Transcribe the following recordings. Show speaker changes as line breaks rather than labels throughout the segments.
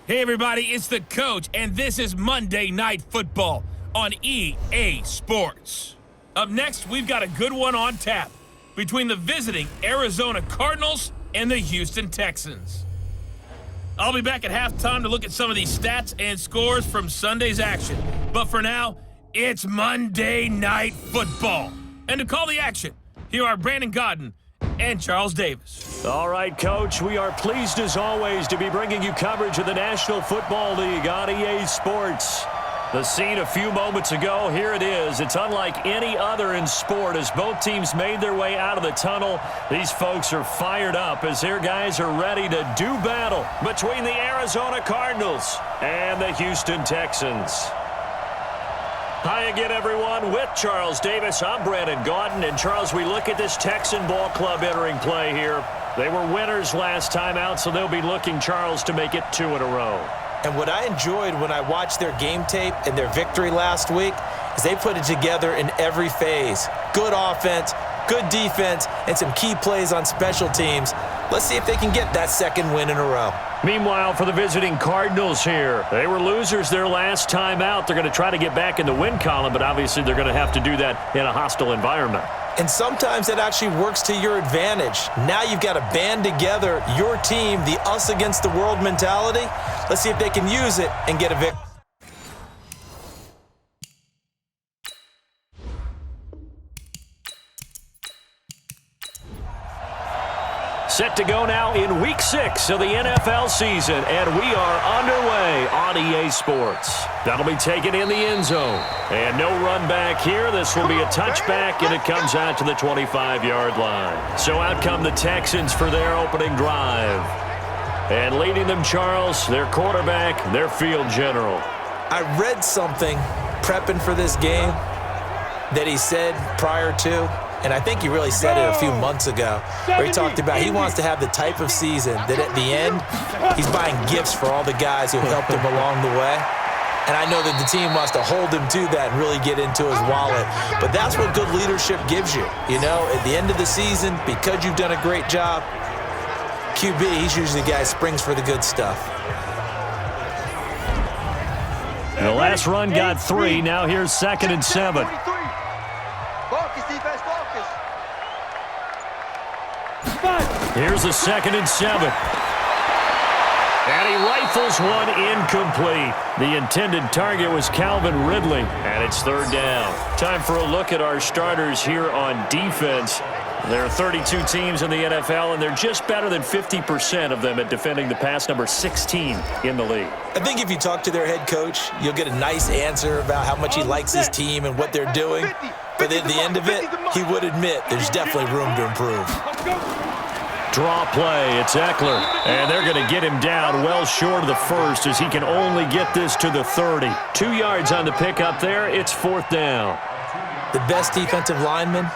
Hey everybody, it's the coach, and this is Monday Night Football on EA Sports. Up next, we've got a good one on tap between the visiting Arizona Cardinals and the Houston Texans. I'll be back at halftime to look at some of these stats and scores from Sunday's action. But for now, it's Monday Night Football. And to call the action, here are Brandon Godden and Charles Davis.
All right, Coach, we are pleased as always to be bringing you coverage of the National Football League on EA Sports. The scene a few moments ago, here it is. It's unlike any other in sport as both teams made their way out of the tunnel. These folks are fired up as their guys are ready to do battle between the Arizona Cardinals and the Houston Texans. Hi again, everyone. With Charles Davis, I'm Brandon Godden. And, Charles, we look at this Texan ball club entering play here. They were winners last time out, so they'll be looking, Charles, to make it 2 in a row.
And what I enjoyed when I watched their game tape and their victory last week is they put it together in every phase. Good offense, good defense, and some key plays on special teams. Let's see if they can get that second win in a row.
Meanwhile, for the visiting Cardinals here, they were losers their last time out. They're going to try to get back in the win column, but obviously they're going to have to do that in a hostile environment.
And sometimes that actually works to your advantage. Now you've got to band together your team, the us against the world mentality. Let's see if they can use it and get a victory.
Set to go now in Week 6 of the NFL season, and we are underway on EA Sports. That'll be taken in the end zone. And no run back here. This will be a touchback, and it comes out to the 25-yard line. So out come the Texans for their opening drive. And leading them, Charles, their quarterback, their field general.
I read something prepping for this game that he said prior to, and I think he really said it a few months ago, where he talked about he wants to have the type of season that at the end, he's buying gifts for all the guys who helped him along the way. And I know that the team wants to hold him to that and really get into his wallet. But that's what good leadership gives you. You know, at the end of the season, because you've done a great job, QB, he's usually the guy who springs for the good stuff.
The last run got 3. Now here's 2nd and 7. Here's a 2nd and 7. And he rifles one incomplete. The intended target was Calvin Ridley, and it's 3rd down. Time for a look at our starters here on defense. There are 32 teams in the NFL, and they're just better than 50% of them at defending the pass, number 16 in the league.
I think if you talk to their head coach, you'll get a nice answer about how much he likes his team and what they're doing. But at the end of it, he would admit there's definitely room to improve.
Draw play, it's Eckler, and they're going to get him down well short of the first as he can only get this to the 30. 2 yards on the pickup there, it's 4th down.
The best defensive linemen,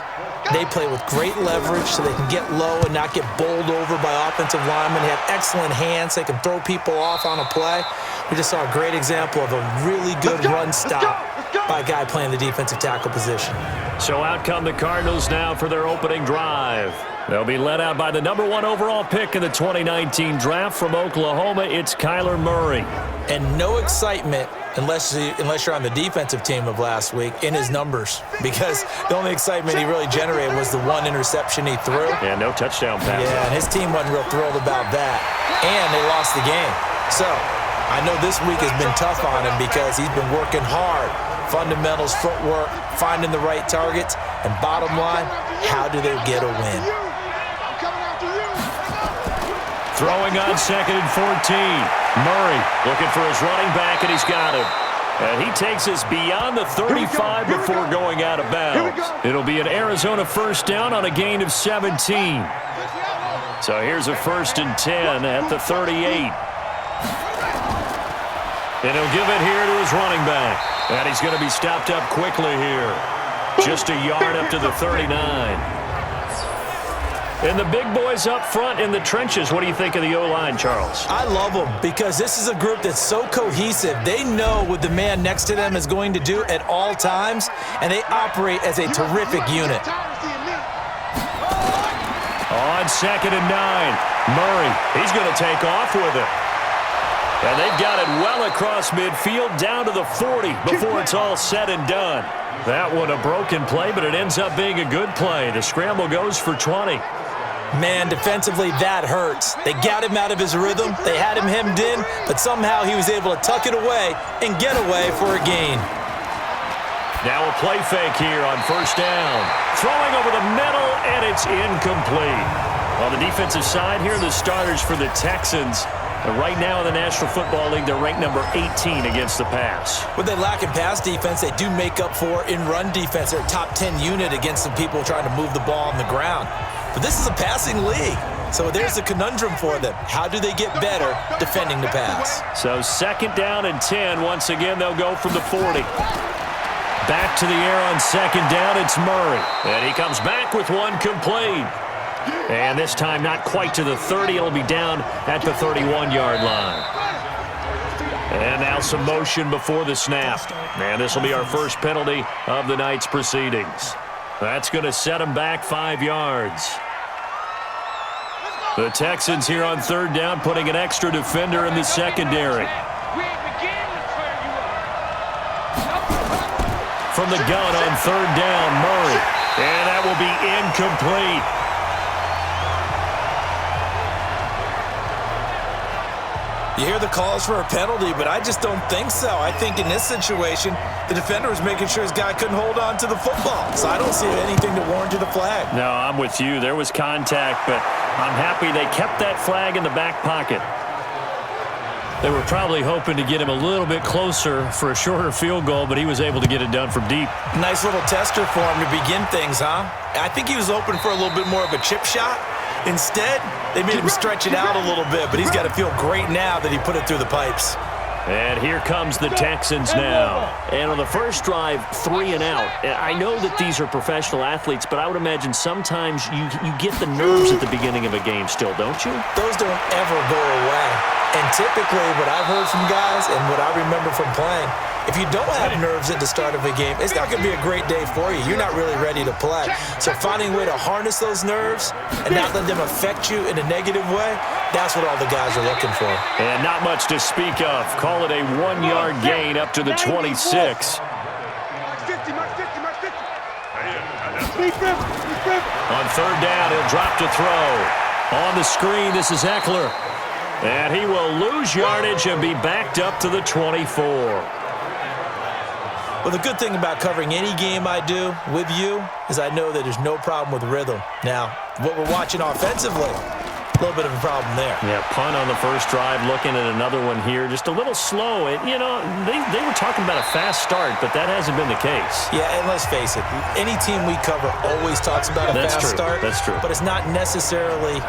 they play with great leverage so they can get low and not get bowled over by offensive linemen. They have excellent hands. They can throw people off on a play. We just saw a great example of a really good run stop by a guy playing the defensive tackle position.
So out come the Cardinals now for their opening drive. They'll be led out by the number 1 overall pick in the 2019 draft from Oklahoma. It's Kyler Murray.
And no excitement unless you're on the defensive team of last week in his numbers, because the only excitement he really generated was the 1 interception he threw.
Yeah, no touchdown pass.
Yeah, and his team wasn't real thrilled about that. And they lost the game. So I know this week has been tough on him because he's been working hard. Fundamentals, footwork, finding the right targets, and bottom line, how do they get a win?
Throwing on 2nd and 14. Murray looking for his running back, and he's got him. And he takes us beyond the 35 before going out of bounds. It'll be an Arizona 1st down on a gain of 17. So here's a 1st and 10 at the 38. And he'll give it here to his running back. And he's going to be stopped up quickly here. Just a yard up to the 39. And the big boys up front in the trenches. What do you think of the O-line, Charles?
I love them because this is a group that's so cohesive. They know what the man next to them is going to do at all times, and they operate as a terrific unit.
On 2nd and 9, Murray, he's going to take off with it. And they've got it well across midfield, down to the 40 before it's all said and done. That one a broken play, but it ends up being a good play. The scramble goes for 20.
Man, defensively, that hurts. They got him out of his rhythm. They had him hemmed in, but somehow he was able to tuck it away and get away for a gain.
Now a play fake here on first down. Throwing over the middle, and it's incomplete. On the defensive side here, the starters for the Texans. And right now in the National Football League, they're ranked number 18 against the pass.
When they lack in pass defense, they do make up for in run defense. They're a top 10 unit against some people trying to move the ball on the ground. But this is a passing league, so there's a conundrum for them. How do they get better defending the pass?
So second down and 10. Once again, they'll go from the 40. Back to the air on second down, it's Murray. And he comes back with one complete. And this time not quite to the 30. It'll be down at the 31-yard line. And now some motion before the snap. And this will be our first penalty of the night's proceedings. That's going to set them back 5 yards. The Texans here on third down putting an extra defender in the secondary. From the gun on third down, Murray. And that will be incomplete.
You hear the calls for a penalty, but I just don't think so. I think in this situation, the defender was making sure his guy couldn't hold on to the football. So I don't see anything to warrant the flag.
No, I'm with you. There was contact, but I'm happy they kept that flag in the back pocket. They were probably hoping to get him a little bit closer for a shorter field goal, but he was able to get it done from deep.
Nice little tester for him to begin things, huh? I think he was open for a little bit more of a chip shot. Instead, they made him stretch it out a little bit, but he's got to feel great now that he put it through the pipes.
And here comes the Texans now. And on the first drive, 3 and out. I know that these are professional athletes, but I would imagine sometimes you get the nerves at the beginning of a game still, don't you?
Those don't ever go away. And typically, what I've heard from guys and what I remember from playing, if you don't have nerves at the start of a game, it's not going to be a great day for you. You're not really ready to play. So finding a way to harness those nerves and not let them affect you in a negative way, that's what all the guys are looking for.
And not much to speak of. Call it a 1-yard gain up to the 26. On third down, he'll drop to throw. On the screen, this is Eckler. And he will lose yardage and be backed up to the 24.
Well, the good thing about covering any game I do with you is I know that there's no problem with rhythm. Now, what we're watching offensively, a little bit of a problem there.
Yeah, punt on the first drive, looking at another one here. Just a little slow. And, you know, they were talking about a fast start, but that hasn't been the case.
Yeah, and let's face it, any team we cover always talks about a fast start.
That's true.
But it's not necessarily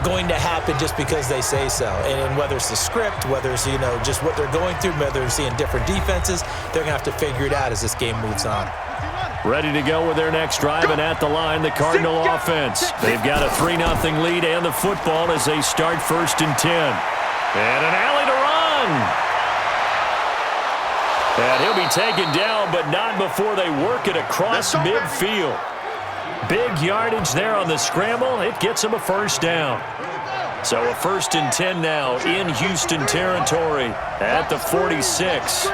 going to happen just because they say so. And whether it's the script, whether it's, you know, just what they're going through, whether they're seeing different defenses, they're going to have to figure it out as this game moves on.
Ready to go with their next drive, and at the line, the Cardinal offense. They've got a 3-0 lead and the football as they start first and 10. And an alley to run. And he'll be taken down, but not before they work it across midfield. Big yardage there on the scramble. It gets him a first down. So a first and 10 now in Houston territory at the 46.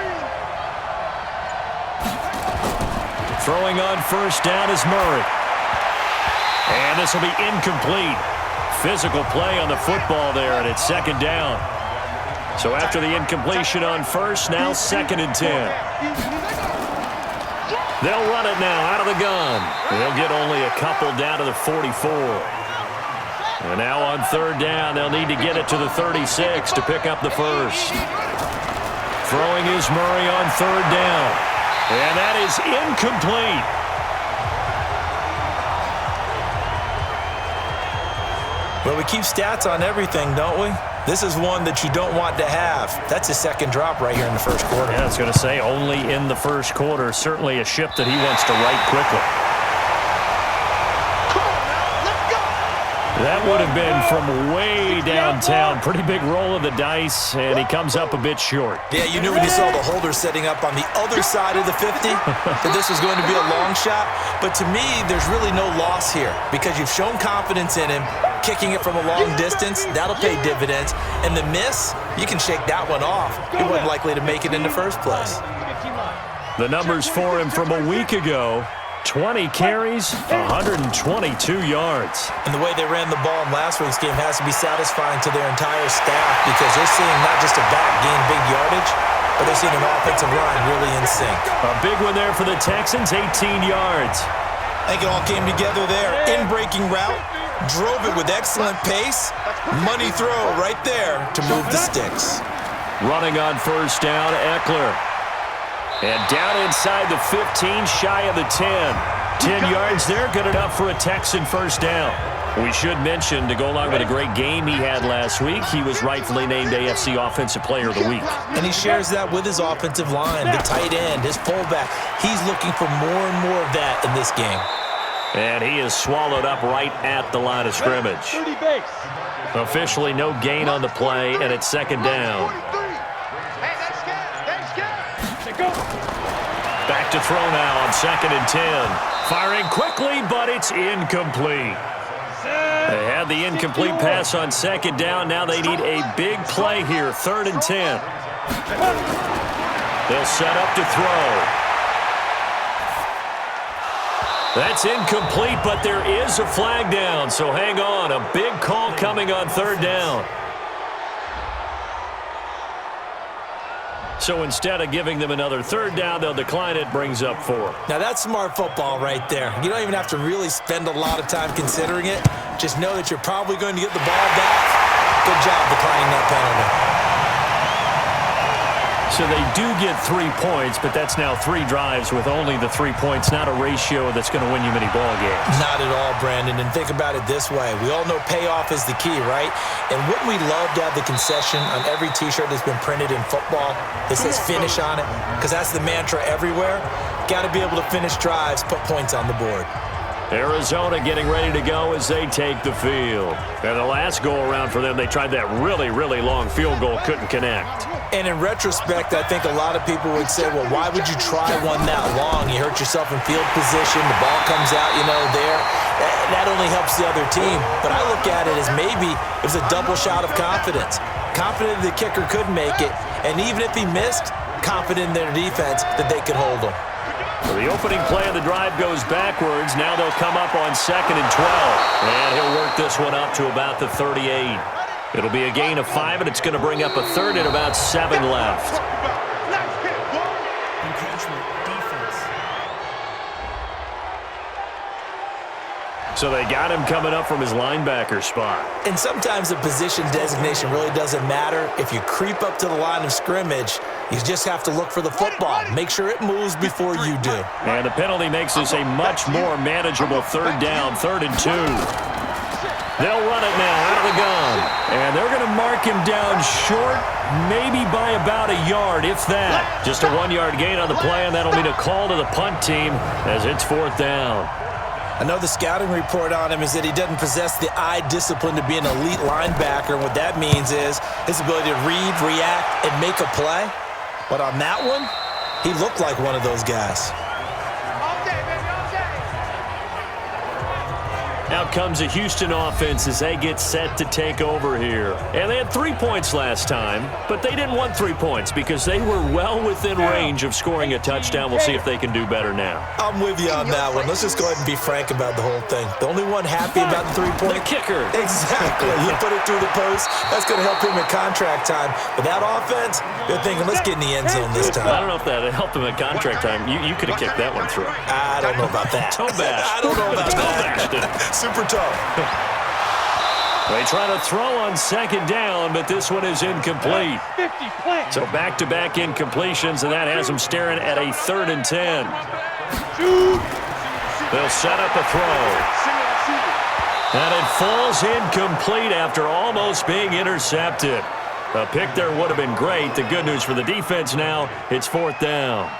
Throwing on first down is Murray. And this will be incomplete. Physical play on the football there, and it's second down. So after the incompletion on first, now second and 10. They'll run it now out of the gun. They'll get only a couple down to the 44. And now on third down, they'll need to get it to the 36 to pick up the first. Throwing is Murray on third down. And that is incomplete.
Well, we keep stats on everything, don't we? This is one that you don't want to have. That's his second drop right here in the first quarter.
Yeah, I was going to say only in the first quarter. Certainly a ship that he wants to right quickly. That would have been from way downtown. Pretty big roll of the dice, and he comes up a bit short.
Yeah, you knew when you saw the holder setting up on the other side of the 50 that this was going to be a long shot. But to me, there's really no loss here because you've shown confidence in him. kicking it from a long distance, that'll pay dividends. And the miss, you can shake that one off. He wasn't likely to make it in the first place.
The numbers for him from a week ago: 20 carries, 122 yards.
And the way they ran the ball in last week's game has to be satisfying to their entire staff, because they're seeing not just a back gain big yardage, but they're seeing an offensive line really in sync.
A big one there for the Texans, 18 yards.
I think it all came together there. In-breaking route, drove it with excellent pace. Money throw right there to move the sticks.
Running on first down, Eckler. And down inside the 15, shy of the 10. 10 yards there, good enough for a Texan first down. We should mention, to go along with a great game he had last week, he was rightfully named AFC Offensive Player of the Week.
And he shares that with his offensive line, the tight end, his fullback. He's looking for more and more of that in this game.
And he is swallowed up right at the line of scrimmage. Officially no gain on the play, and it's second down. Back to throw now on 2nd and 10. Firing quickly, but it's incomplete. They had the incomplete pass on 2nd down. Now they need a big play here, 3rd and 10. They'll set up to throw. That's incomplete, but there is a flag down, so hang on. A big call coming on 3rd down. So instead of giving them another 3rd down, they'll decline it, brings up 4.
Now that's smart football right there. You don't even have to really spend a lot of time considering it. Just know that you're probably going to get the ball back. Good job declining that penalty.
So they do get 3 points, but that's now 3 drives with only the 3 points, not a ratio that's going to win you many ball games.
Not at all, Brandon. And think about it this way. We all know payoff is the key, right? And wouldn't we love to have the concession on every T-shirt that's been printed in football that says finish on it? Because that's the mantra everywhere. Got to be able to finish drives, put points on the board.
Arizona getting ready to go as they take the field. And the last go-around for them, they tried that really, really long field goal, couldn't connect.
And in retrospect, I think a lot of people would say, well, why would you try one that long? You hurt yourself in field position. The ball comes out, there. That only helps the other team. But I look at it as maybe it was a double shot of confidence. Confident the kicker could make it. And even if he missed, confident in their defense that they could hold him.
Well, the opening play of the drive goes backwards. Now they'll come up on 2nd and 12. And he'll work this one up to about the 38. It'll be a gain of 5, and it's going to bring up a 3rd and about 7 left. So they got him coming up from his linebacker spot.
And sometimes the position designation really doesn't matter. If you creep up to the line of scrimmage, you just have to look for the football. Make sure it moves before you do.
And the penalty makes this a much more manageable 3rd down, 3rd and 2. They'll run it now out of the gun. And they're going to mark him down short, maybe by about a yard, if that. Just a 1-yard gain on the play, and that'll mean a call to the punt team as it's 4th down.
I know the scouting report on him is that he doesn't possess the eye discipline to be an elite linebacker. What that means is his ability to read, react, and make a play. But on that one, he looked like one of those guys.
Out comes a Houston offense as they get set to take over here. And they had 3 points last time, but they didn't want 3 points because they were well within range of scoring a touchdown. We'll see if they can do better now.
I'm with you on that one. Let's just go ahead and be frank about the whole thing. The only one happy about the 3-point.
The kicker.
Exactly. You put it through the post. That's going to help him in contract time. But that offense, they're thinking, let's get in the end zone this time.
I don't know if that helped him in contract time. You could have kicked that one through.
I don't know about that.
Toe bash.
I don't know about
that.
Super tough.
They try to throw on 2nd down, but this one is incomplete. So back-to-back incompletions, and that has them staring at a 3rd and 10. They'll set up a throw. And it falls incomplete after almost being intercepted. A pick there would have been great. The good news for the defense now, it's 4th down.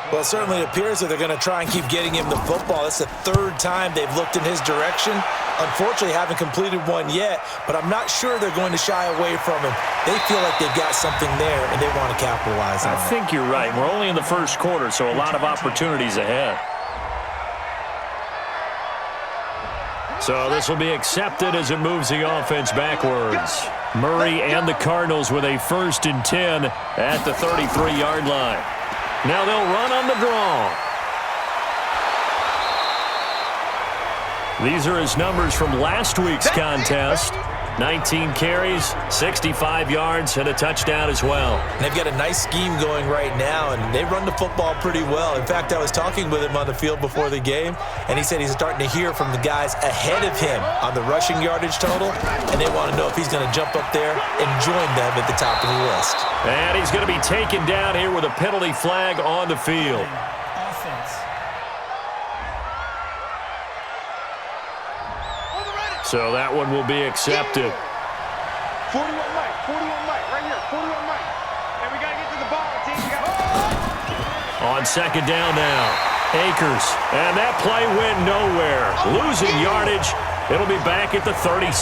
Well, it certainly appears that they're going to try and keep getting him the football. That's the 3rd time they've looked in his direction. Unfortunately, haven't completed one yet, but I'm not sure they're going to shy away from him. They feel like they've got something there, and they want to capitalize on it.
I think you're right. We're only in the first quarter, so a lot of opportunities ahead. So this will be accepted as it moves the offense backwards. Murray and the Cardinals with a 1st and 10 at the 33-yard line. Now they'll run on the draw. These are his numbers from last week's contest. 19 carries, 65 yards, and a touchdown as well.
And they've got a nice scheme going right now, and they run the football pretty well. In fact, I was talking with him on the field before the game, and he said he's starting to hear from the guys ahead of him on the rushing yardage total, and they want to know if he's going to jump up there and join them at the top of the list.
And he's going to be taken down here with a penalty flag on the field. So that one will be accepted.
41 Mike, right here, 41 Mike. And we got to get to the ball, team.
On 2nd down now, Akers. And that play went nowhere. Losing yardage. It'll be back at the 36.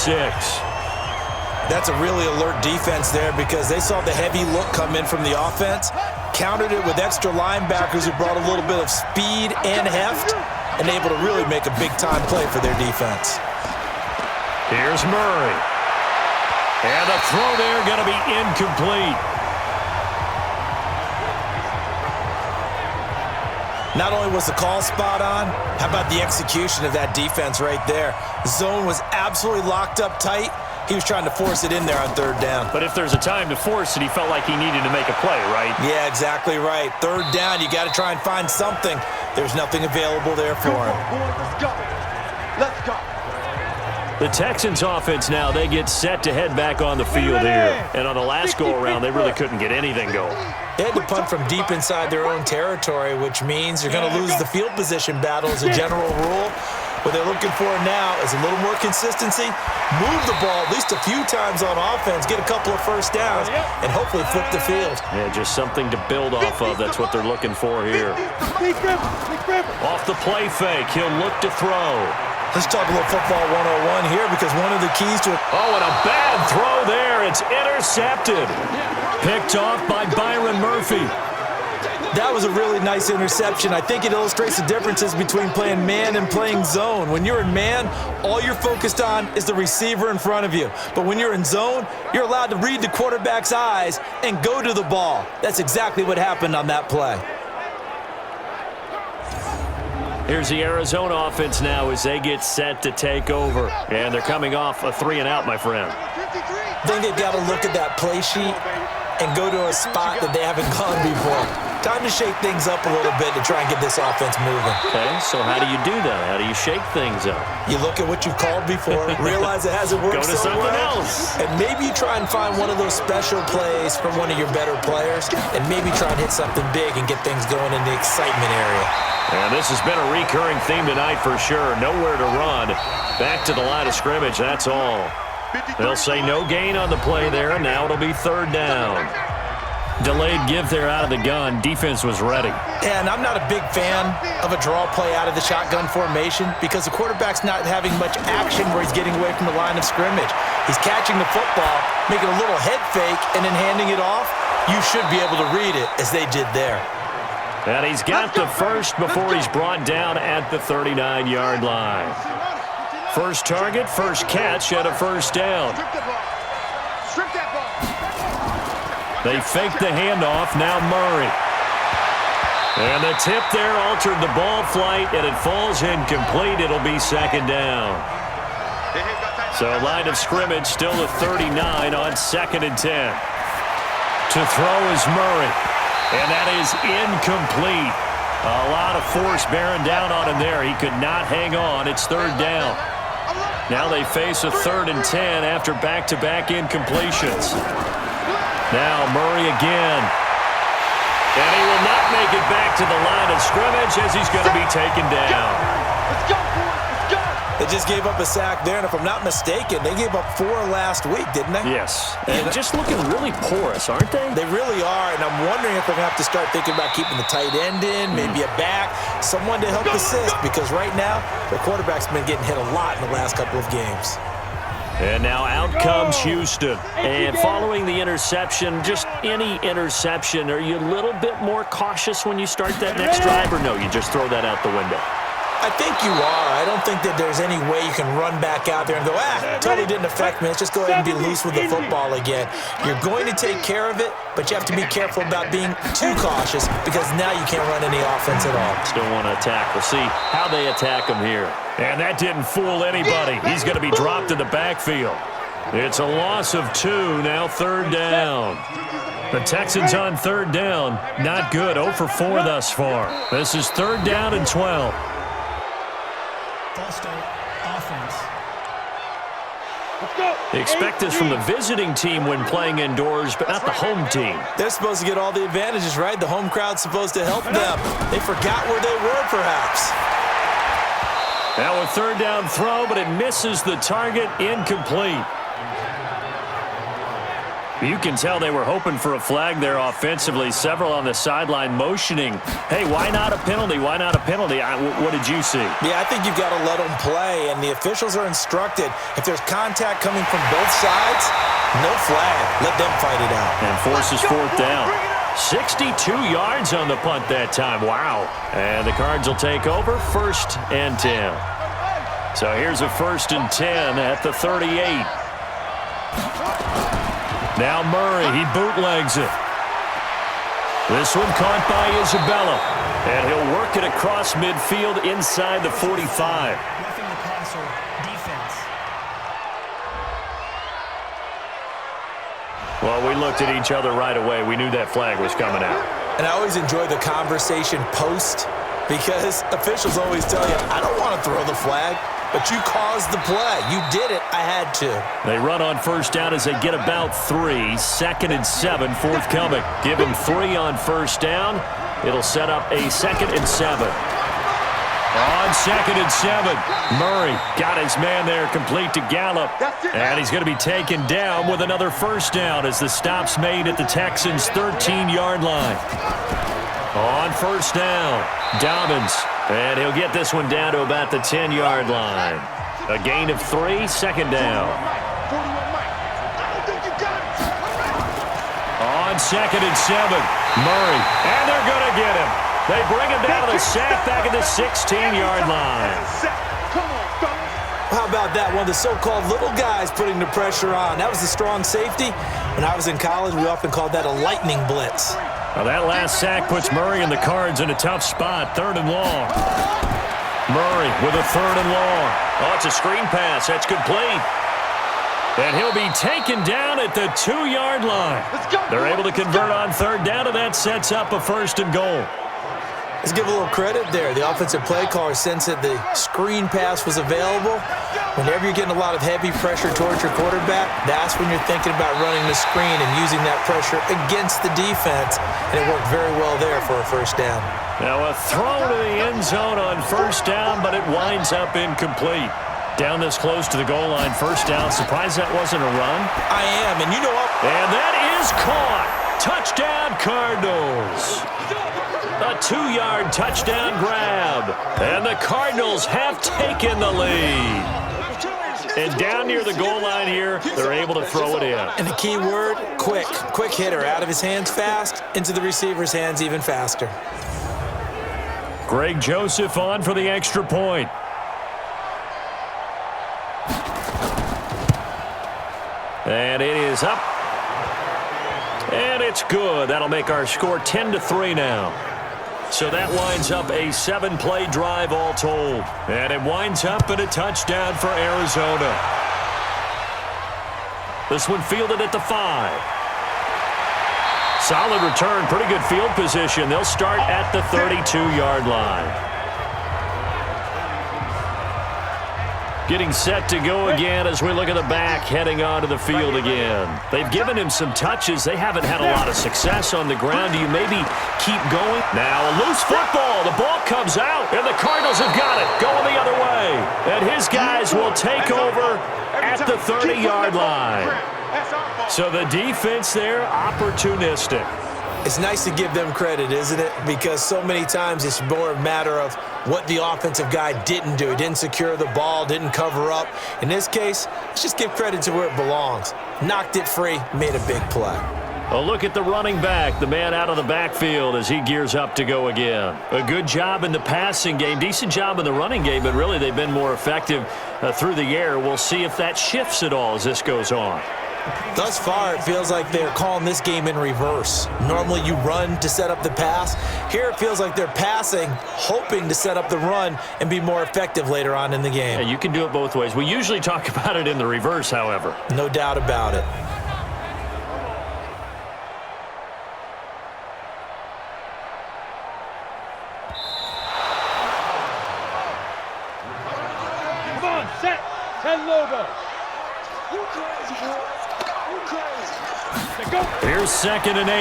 That's a really alert defense there because they saw the heavy look come in from the offense, countered it with extra linebackers who brought a little bit of speed and heft, and able to really make a big-time play for their defense.
Here's Murray. And the throw there going to be incomplete.
Not only was the call spot on, how about the execution of that defense right there? The zone was absolutely locked up tight. He was trying to force it in there on 3rd down.
But if there's a time to force it, he felt like he needed to make a play, right?
Yeah, exactly right. 3rd down, you got to try and find something. There's nothing available there for him.
Let's go. Let's go.
The Texans offense now, they get set to head back on the field here. And on the last go-around, they really couldn't get anything going.
They had to punt from deep inside their own territory, which means you're going to lose the field position battle as a general rule. What they're looking for now is a little more consistency, move the ball at least a few times on offense, get a couple of 1st downs, and hopefully flip the field.
Yeah, just something to build off of. That's what they're looking for here. Off the play fake, he'll look to throw.
Let's talk a little football 101 here because one of the keys to it.
Oh, and a bad throw there. It's intercepted. Picked off by Byron Murphy.
That was a really nice interception. I think it illustrates the differences between playing man and playing zone. When you're in man, all you're focused on is the receiver in front of you. But when you're in zone, you're allowed to read the quarterback's eyes and go to the ball. That's exactly what happened on that play.
Here's the Arizona offense now as they get set to take over. And they're coming off a 3-and-out, my friend.
I think they've got to look at that play sheet and go to a spot that they haven't gone before. Time to shake things up a little bit to try and get this offense moving.
Okay, so how do you do that? How do you shake things up?
You look at what you've called before, realize it hasn't worked
Go to
so
something
well,
else.
and maybe you try and find one of those special plays from one of your better players, and maybe try and hit something big and get things going in the excitement area.
And this has been a recurring theme tonight for sure. Nowhere to run. Back to the line of scrimmage, that's all. They'll say no gain on the play there, and now it'll be 3rd down. Delayed give there out of the gun. Defense was ready.
And I'm not a big fan of a draw play out of the shotgun formation because the quarterback's not having much action where he's getting away from the line of scrimmage. He's catching the football, making a little head fake, and then handing it off. You should be able to read it as they did there.
And he's got the first before he's brought down at the 39-yard line. First target, first catch, and a 1st down.
Strip that ball.
They fake the handoff, now Murray. And the tip there altered the ball flight, and it falls incomplete. It'll be 2nd down. So line of scrimmage still at 39 on 2nd and 10. To throw is Murray. And that is incomplete. A lot of force bearing down on him there. He could not hang on. It's 3rd down. Now they face a 3rd and 10 after back-to-back incompletions. Now Murray again. And he will not make it back to the line of scrimmage as he's going to be taken down.
Let's go, boys. Let's go.
They just gave up a sack there, and if I'm not mistaken, they gave up 4 last week, didn't they?
Yes. And just looking really porous, aren't they?
They really are, and I'm wondering if they're going to have to start thinking about keeping the tight end in, maybe a back, someone to help assist, because right now, the quarterback's been getting hit a lot in the last couple of games.
And now out comes Houston. And following the interception, just any interception, are you a little bit more cautious when you start that next drive, or no, you just throw that out the window?
I think you are. I don't think that there's any way you can run back out there and go, totally didn't affect me. Let's just go ahead and be loose with the football again. You're going to take care of it, but you have to be careful about being too cautious because now you can't run any offense at all.
Still want to attack. We'll see how they attack him here. And that didn't fool anybody. He's going to be dropped in the backfield. It's a loss of 2, now 3rd down. The Texans on 3rd down. Not good. 0 for 4 thus far. This is 3rd down and 12. Expect this from the visiting team when playing indoors, but not the home team.
They're supposed to get all the advantages, right? The home crowd's supposed to help them. They forgot where they were, perhaps.
Now a 3rd down throw, but it misses the target. Incomplete. You can tell they were hoping for a flag there offensively. Several on the sideline motioning. Hey, why not a penalty? Why not a penalty? What did you see?
Yeah, I think you've got to let them play, and the officials are instructed. If there's contact coming from both sides, no flag. Let them fight it out.
And forces 4th down. 62 yards on the punt that time. Wow. And the Cards will take over 1st and 10. So here's a 1st and 10 at the 38. Now Murray, he bootlegs it. This one caught by Isabella. And he'll work it across midfield inside the 45.
Roughing the passer defense.
Well, we looked at each other right away. We knew that flag was coming out.
And I always enjoy the conversation post because officials always tell you, I don't want to throw the flag. But you caused the play. You did it. I had to.
They run on 1st down as they get about 3. 2nd and 7 forthcoming. Give them 3 on 1st down. It'll set up a 2nd and 7. On 2nd and 7, Murray got his man there complete to Gallup. And he's going to be taken down with another 1st down as the stop's made at the Texans' 13-yard line. On 1st down, Dobbins. And he'll get this one down to about the 10-yard line. A gain of 3, 2nd down. On 2nd and 7, Murray. And they're going to get him. They bring him down to the sack back at the 16-yard line.
How about that? One of the so-called little guys putting the pressure on. That was the strong safety. When I was in college, we often called that a lightning blitz.
Well, that last sack puts Murray and the Cards in a tough spot. 3rd and long. Murray with a 3rd and long. Oh, it's a screen pass. That's complete. And he'll be taken down at the 2-yard line. They're able to convert on 3rd down, and that sets up a 1st and goal.
Let's give a little credit there. The offensive play caller sensed that the screen pass was available. Whenever you're getting a lot of heavy pressure towards your quarterback, that's when you're thinking about running the screen and using that pressure against the defense. And it worked very well there for a 1st down.
Now a throw to the end zone on 1st down, but it winds up incomplete. Down this close to the goal line, 1st down. Surprised that wasn't a run?
I am, and you know what?
And that is caught. Touchdown, Cardinals. A 2-yard touchdown grab. And the Cardinals have taken the lead. And down near the goal line here, they're able to throw it in.
And the key word, quick. Quick hitter. Out of his hands fast, into the receiver's hands even faster.
Greg Joseph on for the extra point. And it is up. And it's good. That'll make our score 10-3 now. So that winds up a 7-play drive all told. And it winds up in a touchdown for Arizona. This one fielded at the 5. Solid return, pretty good field position. They'll start at the 32-yard line. Getting set to go again as we look at the back, heading onto the field again. They've given him some touches. They haven't had a lot of success on the ground. Do you maybe keep going? Now a loose football. The ball comes out, and the Cardinals have got it. Going the other way. And his guys will take over at the 30-yard line. So the defense there, opportunistic.
It's nice to give them credit, isn't it? Because so many times it's more a matter of what the offensive guy didn't do. He didn't secure the ball, didn't cover up. In this case, let's just give credit to where it belongs. Knocked it free, made a big play.
A look at the running back, the man out of the backfield as he gears up to go again. A good job in the passing game, decent job in the running game, but really they've been more effective through the air. We'll see if that shifts at all as this goes on.
Thus far, it feels like they're calling this game in reverse. Normally you run to set up the pass. Here it feels like they're passing, hoping to set up the run and be more effective later on in the game.
Yeah, you can do it both ways. We usually talk about it in the reverse, however.
No doubt about it.
Come on, set. 10 logo. You crazy. You crazy. Go.
Here's 2nd and 8.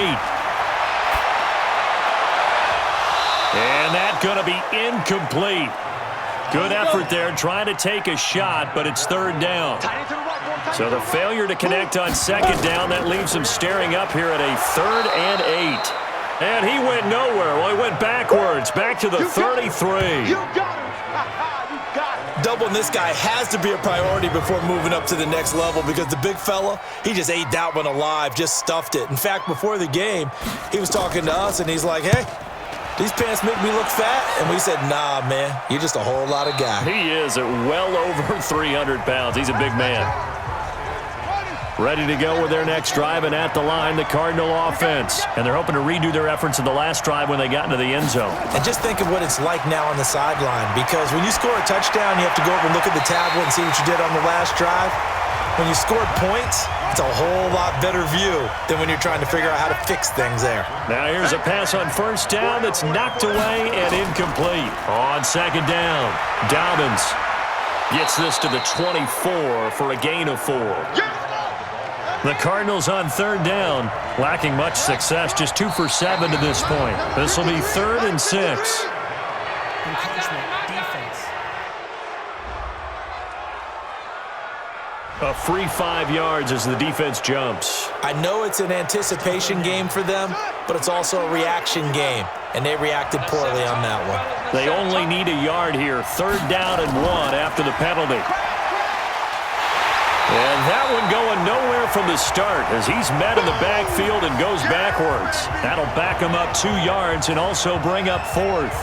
And that's going to be incomplete. Good effort there trying to take a shot, but it's 3rd down. So the failure to connect on 2nd down, that leaves him staring up here at a 3rd and 8. And he went nowhere. Well, he went backwards, back to the 33.
You got him. You got him.
Doubling this guy has to be a priority before moving up to the next level because the big fella, he just ate that one alive, just stuffed it. In fact, before the game, he was talking to us, and he's like, hey, these pants make me look fat. And we said, nah, man, you're just a whole lot of guy.
He is at well over 300 pounds. He's a big man. Ready to go with their next drive, and at the line, the Cardinal offense. And they're hoping to redo their efforts in the last drive when they got into the end zone.
And just think of what it's like now on the sideline, because when you score a touchdown, you have to go over and look at the tablet and see what you did on the last drive. When you scored points, it's a whole lot better view than when you're trying to figure out how to fix things there.
Now here's a pass on 1st down that's knocked away and incomplete. On 2nd down, Dobbins gets this to the 24 for a gain of 4. The Cardinals on 3rd down, lacking much success, just 2 for 7 to this point. This will be 3rd and 6.
Encroachment, defense.
A free 5 yards as the defense jumps.
I know it's an anticipation game for them, but it's also a reaction game, and they reacted poorly on that one.
They only need a yard here, 3rd down and 1 after the penalty. And that one going nowhere from the start as he's met in the backfield and goes backwards. That'll back him up 2 yards and also bring up 4th.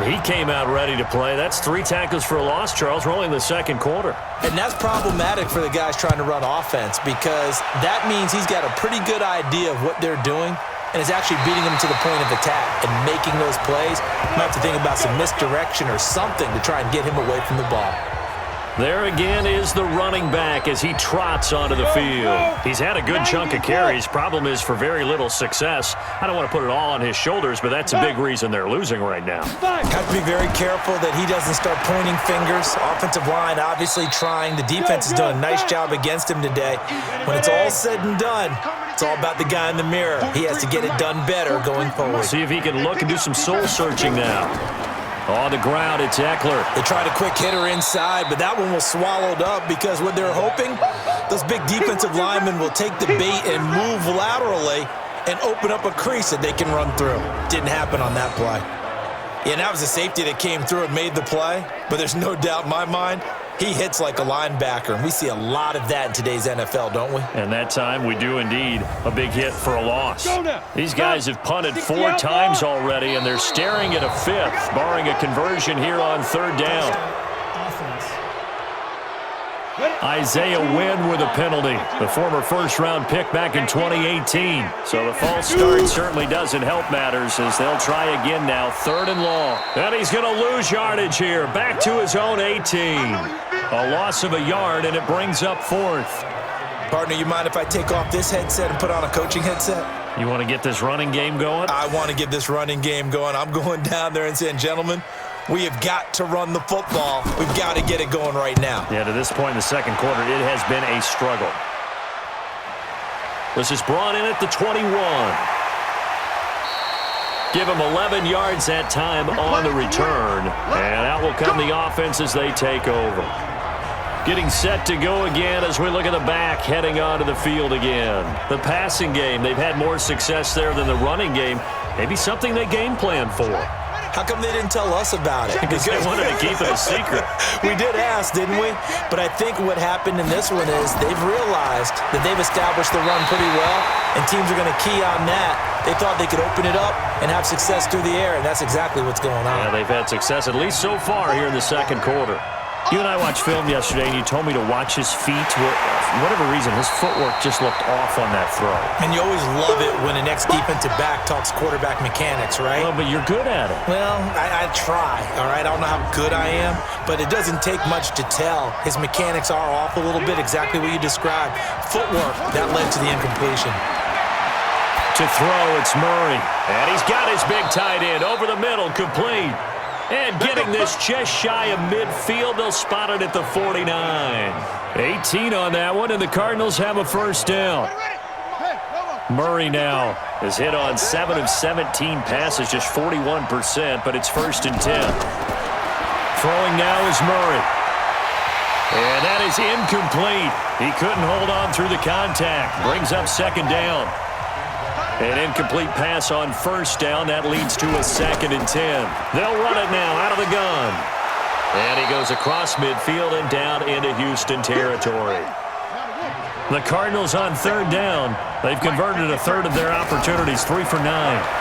He came out ready to play. That's 3 tackles for a loss, Charles. We're only in the 2nd quarter.
And that's problematic for the guys trying to run offense because that means he's got a pretty good idea of what they're doing and is actually beating them to the point of attack and making those plays. Might have to think about some misdirection or something to try and get him away from the ball.
There again is the running back as he trots onto the field. He's had a good chunk of carries. Problem is for very little success. I don't want to put it all on his shoulders, but that's a big reason they're losing right now.
Have to be very careful that he doesn't start pointing fingers. Offensive line obviously trying. The defense is doing a nice job against him today. When it's all said and done, it's all about the guy in the mirror. He has to get it done better going forward.
See if he can look and do some soul searching now. On the ground, it's Eckler.
They tried a quick hitter inside, but that one was swallowed up because what they're hoping, those big defensive linemen will take the bait and move laterally and open up a crease that they can run through. Didn't happen on that play. Yeah, that was a safety that came through and made the play, but there's no doubt in my mind, he hits like a linebacker, and we see a lot of that in today's NFL, don't we?
And that time we do indeed a big hit for a loss. These guys have punted 4 times already, and they're staring at a 5th, barring a conversion here on 3rd down.
Offense.
Isaiah Wynn with a penalty, the former first-round pick back in 2018. So the false start certainly doesn't help matters as they'll try again now, 3rd and long. And he's going to lose yardage here, back to his own 18. A loss of a yard, and it brings up 4th.
Partner, you mind if I take off this headset and put on a coaching headset?
You want to get this running game going?
I want to get this running game going. I'm going down there and saying, gentlemen, we have got to run the football. We've got to get it going right now.
Yeah, to this point in the 2nd quarter, it has been a struggle. This is brought in at the 21. Give him 11 yards that time on the return. And out will come the offense as they take over. Getting set to go again as we look at the back heading onto the field again. The passing game, they've had more success there than the running game. Maybe something they game plan for.
How come they didn't tell us about it?
Because they wanted to keep it a secret.
We did ask, didn't we? But I think what happened in this one is they've realized that they've established the run pretty well, and teams are going to key on that. They thought they could open it up and have success through the air, and that's exactly what's going on.
Yeah, they've had success, at least so far, here in the second quarter. You and I watched film yesterday, and you told me to watch his feet. For whatever reason, his footwork just looked off on that throw.
And you always love it when an ex-defensive back talks quarterback mechanics, right?
Well, but you're good at it.
Well, I try, all right? I don't know how good I am, but it doesn't take much to tell. His mechanics are off a little bit, exactly what you described. Footwork, that led to the incompletion.
To throw, it's Murray. And he's got his big tight end over the middle, complete. And getting this just shy of midfield, they'll spot it at the 49. 18 on that one, and the Cardinals have a first down. Murray now has hit on 7 of 17 passes, just 41%, but it's 1st and 10. Throwing now is Murray. And that is incomplete. He couldn't hold on through the contact. Brings up 2nd down. An incomplete pass on 1st down. That leads to a 2nd and 10. They'll run it now out of the gun. And he goes across midfield and down into Houston territory. The Cardinals on 3rd down. They've converted a third of their opportunities, 3 for 9.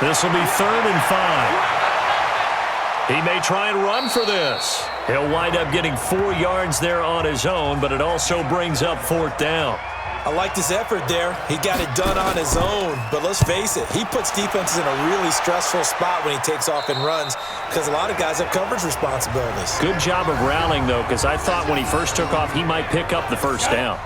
This will be 3rd and 5. He may try and run for this. He'll wind up getting 4 yards there on his own, but it also brings up 4th down.
I liked his effort there. He got it done on his own. But let's face it, he puts defenses in a really stressful spot when he takes off and runs because a lot of guys have coverage responsibilities.
Good job of rallying, though, because I thought when he first took off, he might pick up the 1st down.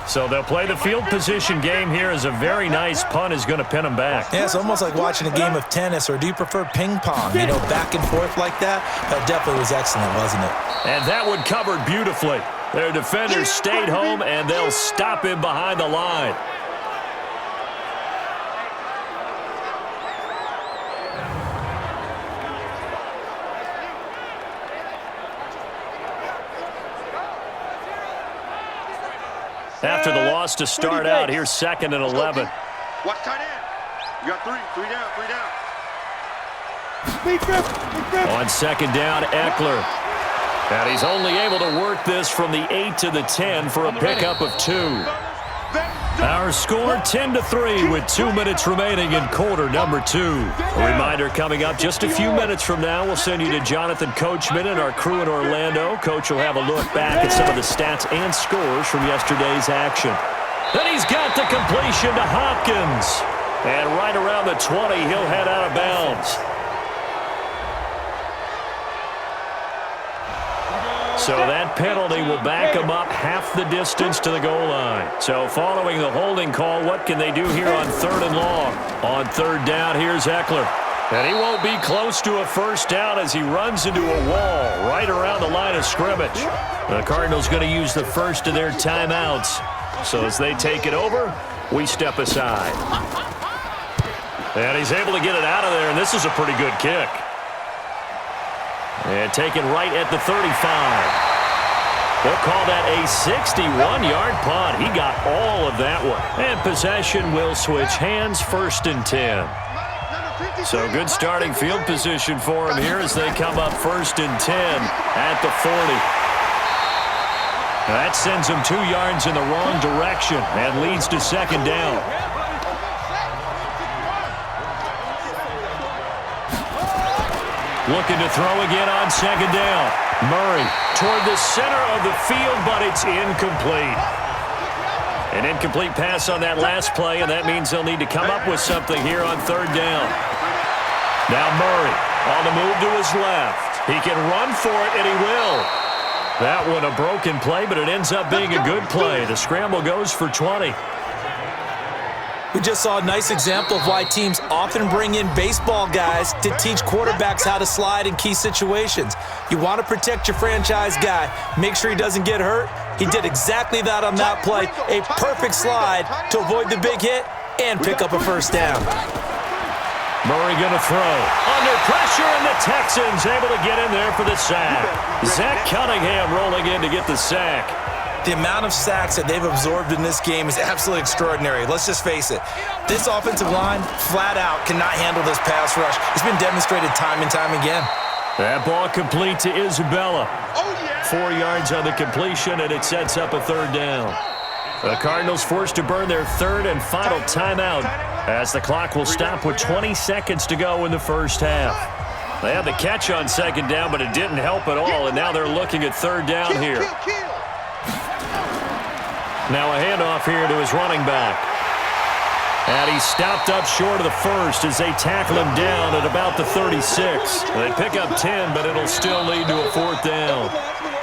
So they'll play the field position game here as a very nice punt is going to pin him back.
Yeah, it's almost like watching a game of tennis, or do you prefer ping pong? You know, back and forth like that? That definitely was excellent, wasn't it?
And that one covered beautifully. Their defenders stayed home, and they'll stop him behind the line. After the loss to start out, here's 2nd and 11.
Watch tight end. You got 3 down, 3 down.
On 2nd down, Eckler. And he's only able to work this from the 8 to the 10 for a pickup of 2. Our score 10-3 with 2 minutes remaining in quarter number 2. A reminder coming up just a few minutes from now, we'll send you to Jonathan Coachman and our crew in Orlando. Coach will have a look back at some of the stats and scores from yesterday's action. Then he's got the completion to Hopkins. And right around the 20, he'll head out of bounds. So that penalty will back him up half the distance to the goal line. So following the holding call, what can they do here on 3rd and long? On 3rd down, here's Eckler. And he won't be close to a 1st down as he runs into a wall right around the line of scrimmage. The Cardinals going to use the first of their timeouts. So as they take it over, we step aside. And he's able to get it out of there, and this is a pretty good kick. And taken right at the 35. They'll call that a 61-yard punt. He got all of that one. And possession will switch hands, 1st and 10. So good starting field position for him here as they come up 1st and 10 at the 40. That sends him 2 yards in the wrong direction and leads to 2nd down. Looking to throw again on 2nd down. Murray toward the center of the field, but it's incomplete. An incomplete pass on that last play, and that means they'll need to come up with something here on 3rd down. Now Murray on the move to his left. He can run for it, and he will. That one a broken play, but it ends up being a good play. The scramble goes for 20.
We just saw a nice example of why teams often bring in baseball guys to teach quarterbacks how to slide in key situations. You want to protect your franchise guy. Make sure he doesn't get hurt. He did exactly that on that play. A perfect slide to avoid the big hit and pick up a 1st down.
Murray going to throw. Under pressure, and the Texans able to get in there for the sack. Zach Cunningham rolling in to get the sack.
The amount of sacks that they've absorbed in this game is absolutely extraordinary. Let's just face it. This offensive line, flat out, cannot handle this pass rush. It's been demonstrated time and time again.
That ball complete to Isabella. 4 yards on the completion, and it sets up a third down. The Cardinals forced to burn their third and final timeout as the clock will stop with 20 seconds to go in the first half. They had the catch on second down, but it didn't help at all, and now they're looking at third down here. Now a handoff here to his running back. And he stopped up short of the first as they tackle him down at about the 36. They pick up 10, but it'll still lead to a fourth down.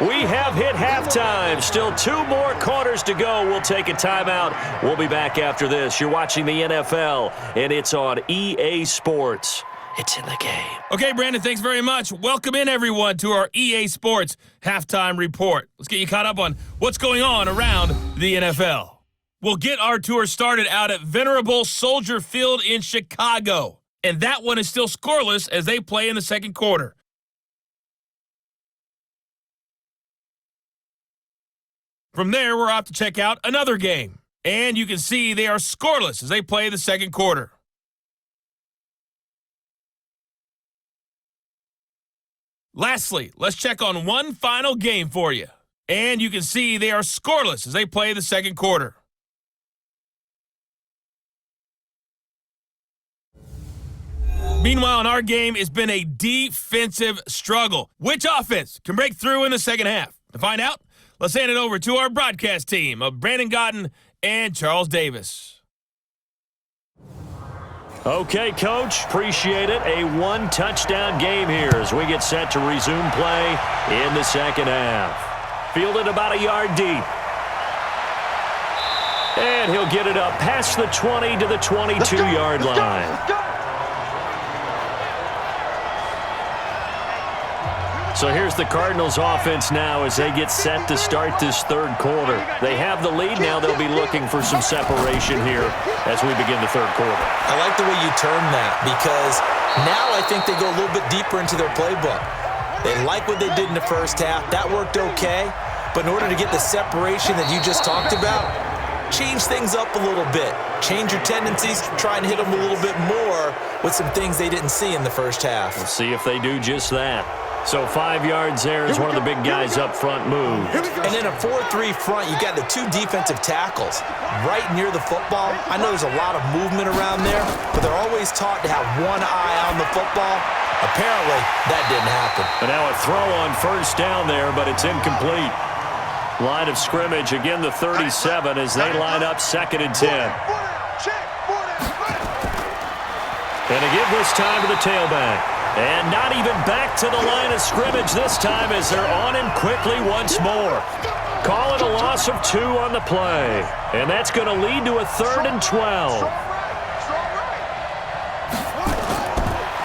We have hit halftime. Still 2 more quarters to go. We'll take a timeout. We'll be back after this. You're watching the NFL, and it's on EA Sports. It's in the game.
Okay, Brandon, thanks very much. Welcome in, everyone, to our EA Sports Halftime Report. Let's get you caught up on what's going on around the NFL. We'll get our tour started out at Venerable Soldier Field in Chicago. And that one is still scoreless as they play in the second quarter. From there, we're off to check out another game. And you can see they are scoreless as they play the second quarter. Lastly, let's check on one final game for you. And you can see they are scoreless as they play the second quarter. Meanwhile, in our game, it's been a defensive struggle. Which offense can break through in the second half? To find out, let's hand it over to our broadcast team of Brandon Godden and Charles Davis.
Okay, Coach, appreciate it. A 1-touchdown game here as we get set to resume play in the second half. Fielded about a yard deep. And he'll get it up past the 20 to the 22-yard line. So here's the Cardinals offense now as they get set to start this third quarter. They have the lead now. They'll be looking for some separation here as we begin the third quarter.
I like the way you term that because now I think they go a little bit deeper into their playbook. They like what they did in the first half. That worked okay. But in order to get the separation that you just talked about, change things up a little bit. Change your tendencies, try and hit them a little bit more with some things they didn't see in the first half.
We'll see if they do just that. So 5 yards there as one of the big guys up front moved.
And in a 4-3 front, you got the 2 defensive tackles right near the football. I know there's a lot of movement around there, but they're always taught to have one eye on the football. Apparently, that didn't happen.
And now a throw on first down there, but it's incomplete. Line of scrimmage, again the 37 as they line up 2nd and 10. And a give this time to the tailback. And not even back to the line of scrimmage this time as they're on him quickly once more. Call it a loss of 2 on the play. And that's going to lead to a 3rd and 12.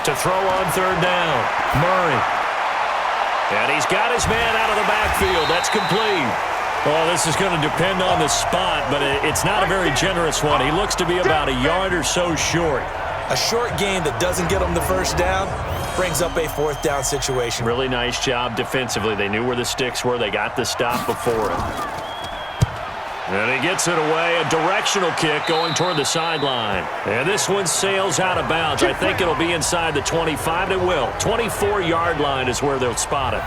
To throw on 3rd down, Murray. And he's got his man out of the backfield. That's complete. Well, this is going to depend on the spot, but it's not a very generous one. He looks to be about a yard or so short.
A short game that doesn't get them the first down brings up a 4th down situation.
Really nice job defensively. They knew where the sticks were. They got the stop before him. And he gets it away. A directional kick going toward the sideline. And this one sails out of bounds. I think it'll be inside the 25. It will. 24-yard line is where they'll spot it.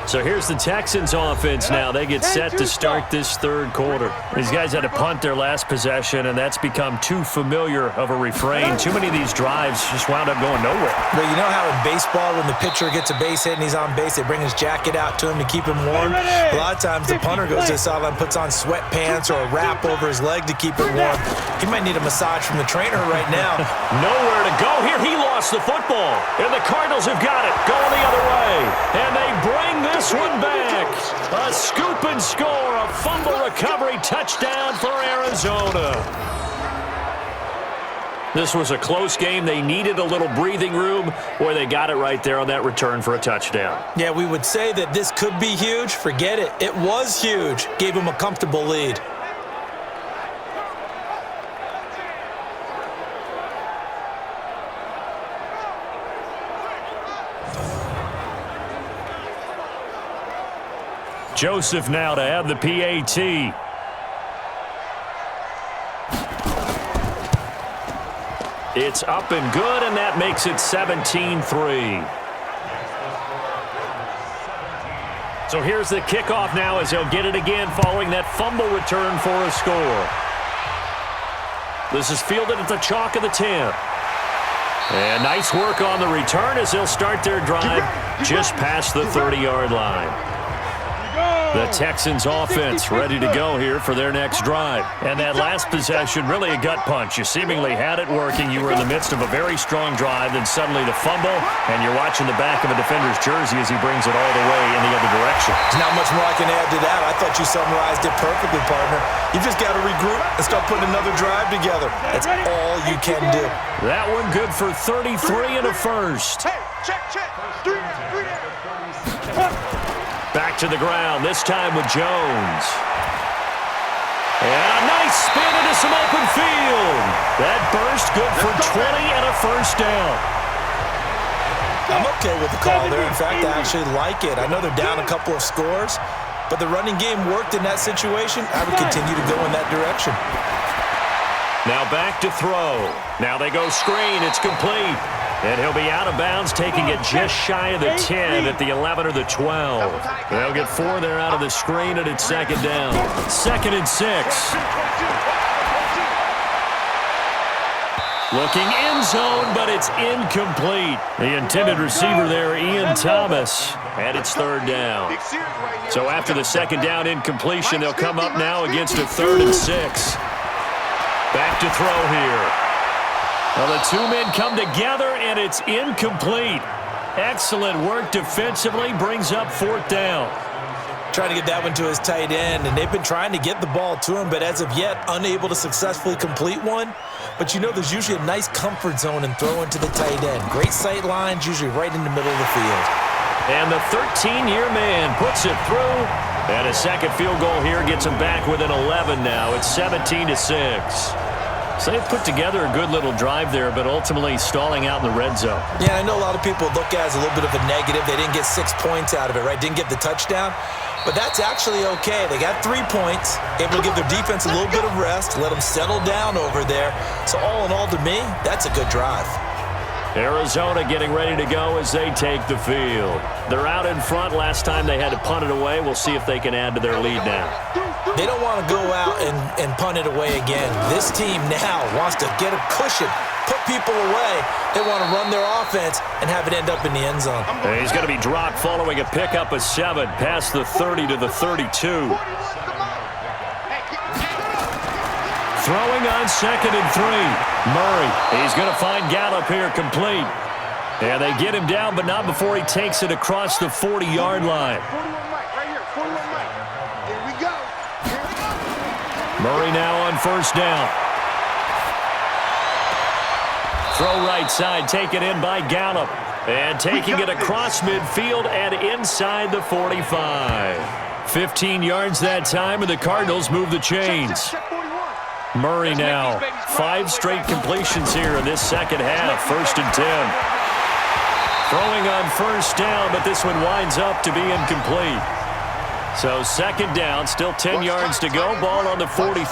So here's the Texans offense now. They get set to start this third quarter. These guys had to punt their last possession, and that's become too familiar of a refrain. Too many of these drives just wound up going nowhere.
Well, you know how in baseball when the pitcher gets a base hit and he's on base, they bring his jacket out to him to keep him warm? A lot of times the punter goes to the sideline, puts on sweatpants or a wrap over his leg to keep it warm. He might need a massage from the trainer right now.
Nowhere to go here. He lost the football, and the Cardinals have got it going the other way. And they bring this one back. A scoop and score, a fumble recovery touchdown for Arizona. This was a close game. They needed a little breathing room. Boy, they got it right there on that return for a touchdown.
Yeah, we would say that this could be huge. Forget it. It was huge. Gave them a comfortable lead.
Joseph now to add the PAT. It's up and good, and that makes it 17-3. So here's the kickoff now as he'll get it again following that fumble return for a score. This is fielded at the chalk of the 10. And nice work on the return as they'll start their drive just past the 30-yard line. The Texans offense ready to go here for their next drive. And that last possession, really a gut punch. You seemingly had it working. You were in the midst of a very strong drive, then suddenly the fumble, and you're watching the back of a defender's jersey as he brings it all the way in the other direction.
There's not much more I can add to that. I thought you summarized it perfectly, partner. You just got to regroup and start putting another drive together. That's all you can do.
That one good for 33 and a first.
Hey, check. 3 down.
Back to the ground, this time with Jones. And a nice spin into some open field. That burst good for 20 and a first down.
I'm okay with the call there. In fact, I actually like it. I know they're down a couple of scores, but the running game worked in that situation. I would continue to go in that direction.
Now back to throw. Now they go screen. It's complete. And he'll be out of bounds, taking it just shy of the 10 at the 11 or the 12. They'll get 4 there out of the screen, and it's second down. 2nd and 6. Looking end zone, but it's incomplete. The intended receiver there, Ian Thomas, and it's 3rd down. So after the 2nd down incompletion, they'll come up now against a 3rd and 6. Back to throw here. Well, the two men come together, and it's incomplete. Excellent work defensively, brings up 4th down.
Trying to get that one to his tight end, and they've been trying to get the ball to him, but as of yet, unable to successfully complete one. But you know there's usually a nice comfort zone in throwing to the tight end. Great sight lines, usually right in the middle of the field.
And the 13-year man puts it through, and a second field goal here gets him back within 11 now. It's 17-6. So they've put together a good little drive there, but ultimately stalling out in the red zone.
Yeah, I know a lot of people look at it as a little bit of a negative. They didn't get 6 points out of it, right? Didn't get the touchdown. But that's actually okay. They got 3 points, able to give their defense a little bit of rest, let them settle down over there. So all in all, to me, that's a good drive.
Arizona getting ready to go as they take the field. They're out in front. Last time they had to punt it away. We'll see if they can add to their lead now.
They don't want to go out and punt it away again. This team now wants to get a cushion, put people away. They want to run their offense and have it end up in the end zone.
And he's going to be dropped following a pickup of 7 past the 30 to the 32. Throwing on 2nd and 3. Murray, he's going to find Gallup here complete. And they get him down, but not before he takes it across the 40-yard line.
41 Mike, right here, 41 Mike. Here we go.
Murray now on 1st down. Throw right side, taken in by Gallup. And taking it across midfield and inside the 45. 15 yards that time, and the Cardinals move the chains. Murray now, 5 straight completions here in this second half. 1st and 10. Throwing on 1st down, but this one winds up to be incomplete. So 2nd down, still 10 yards to go. Ball on the 43.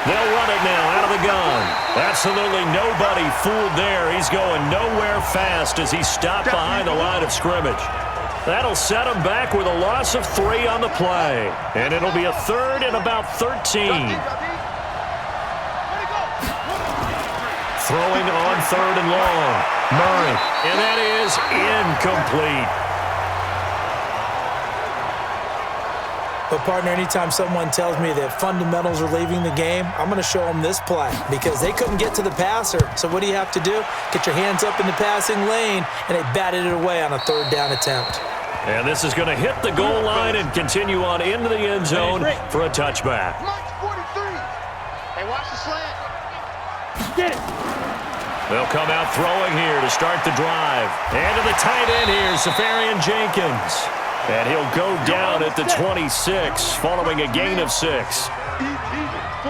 They'll run it now out of the gun. Absolutely nobody fooled there. He's going nowhere fast as he stopped behind the line of scrimmage. That'll set him back with a loss of 3 on the play. And it'll be a 3rd and about 13. Throwing on 3rd and long. Murray. And that is incomplete.
But, partner, anytime someone tells me that fundamentals are leaving the game, I'm going to show them this play because they couldn't get to the passer. So what do you have to do? Get your hands up in the passing lane, and they batted it away on a 3rd down attempt.
And this is going to hit the goal line and continue on into the end zone for a touchback.
Mike's 43. Hey, watch the slant.
Get it.
They'll come out throwing here to start the drive. And to the tight end here, Safarian Jenkins. And he'll go down at the 26 following a gain of 6.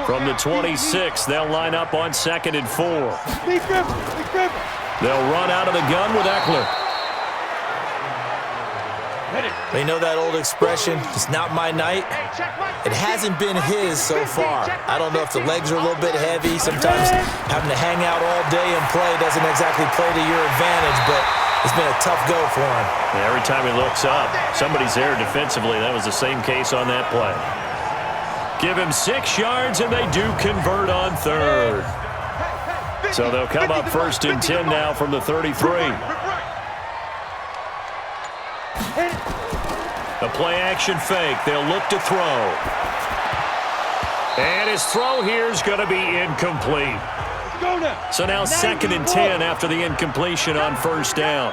From the 26, they'll line up on 2nd and 4. They'll run out of the gun with Eckler.
But you know that old expression, it's not my night? It hasn't been his so far. I don't know if the legs are a little bit heavy. Sometimes having to hang out all day and play doesn't exactly play to your advantage, but it's been a tough go for him.
Every time he looks up, somebody's there defensively. That was the same case on that play. Give him 6 yards, and they do convert on third. So they'll come up 1st and 10 now from the 33. The play-action fake. They'll look to throw. And his throw here is going to be incomplete. So now 2nd and 10 after the incompletion on 1st down.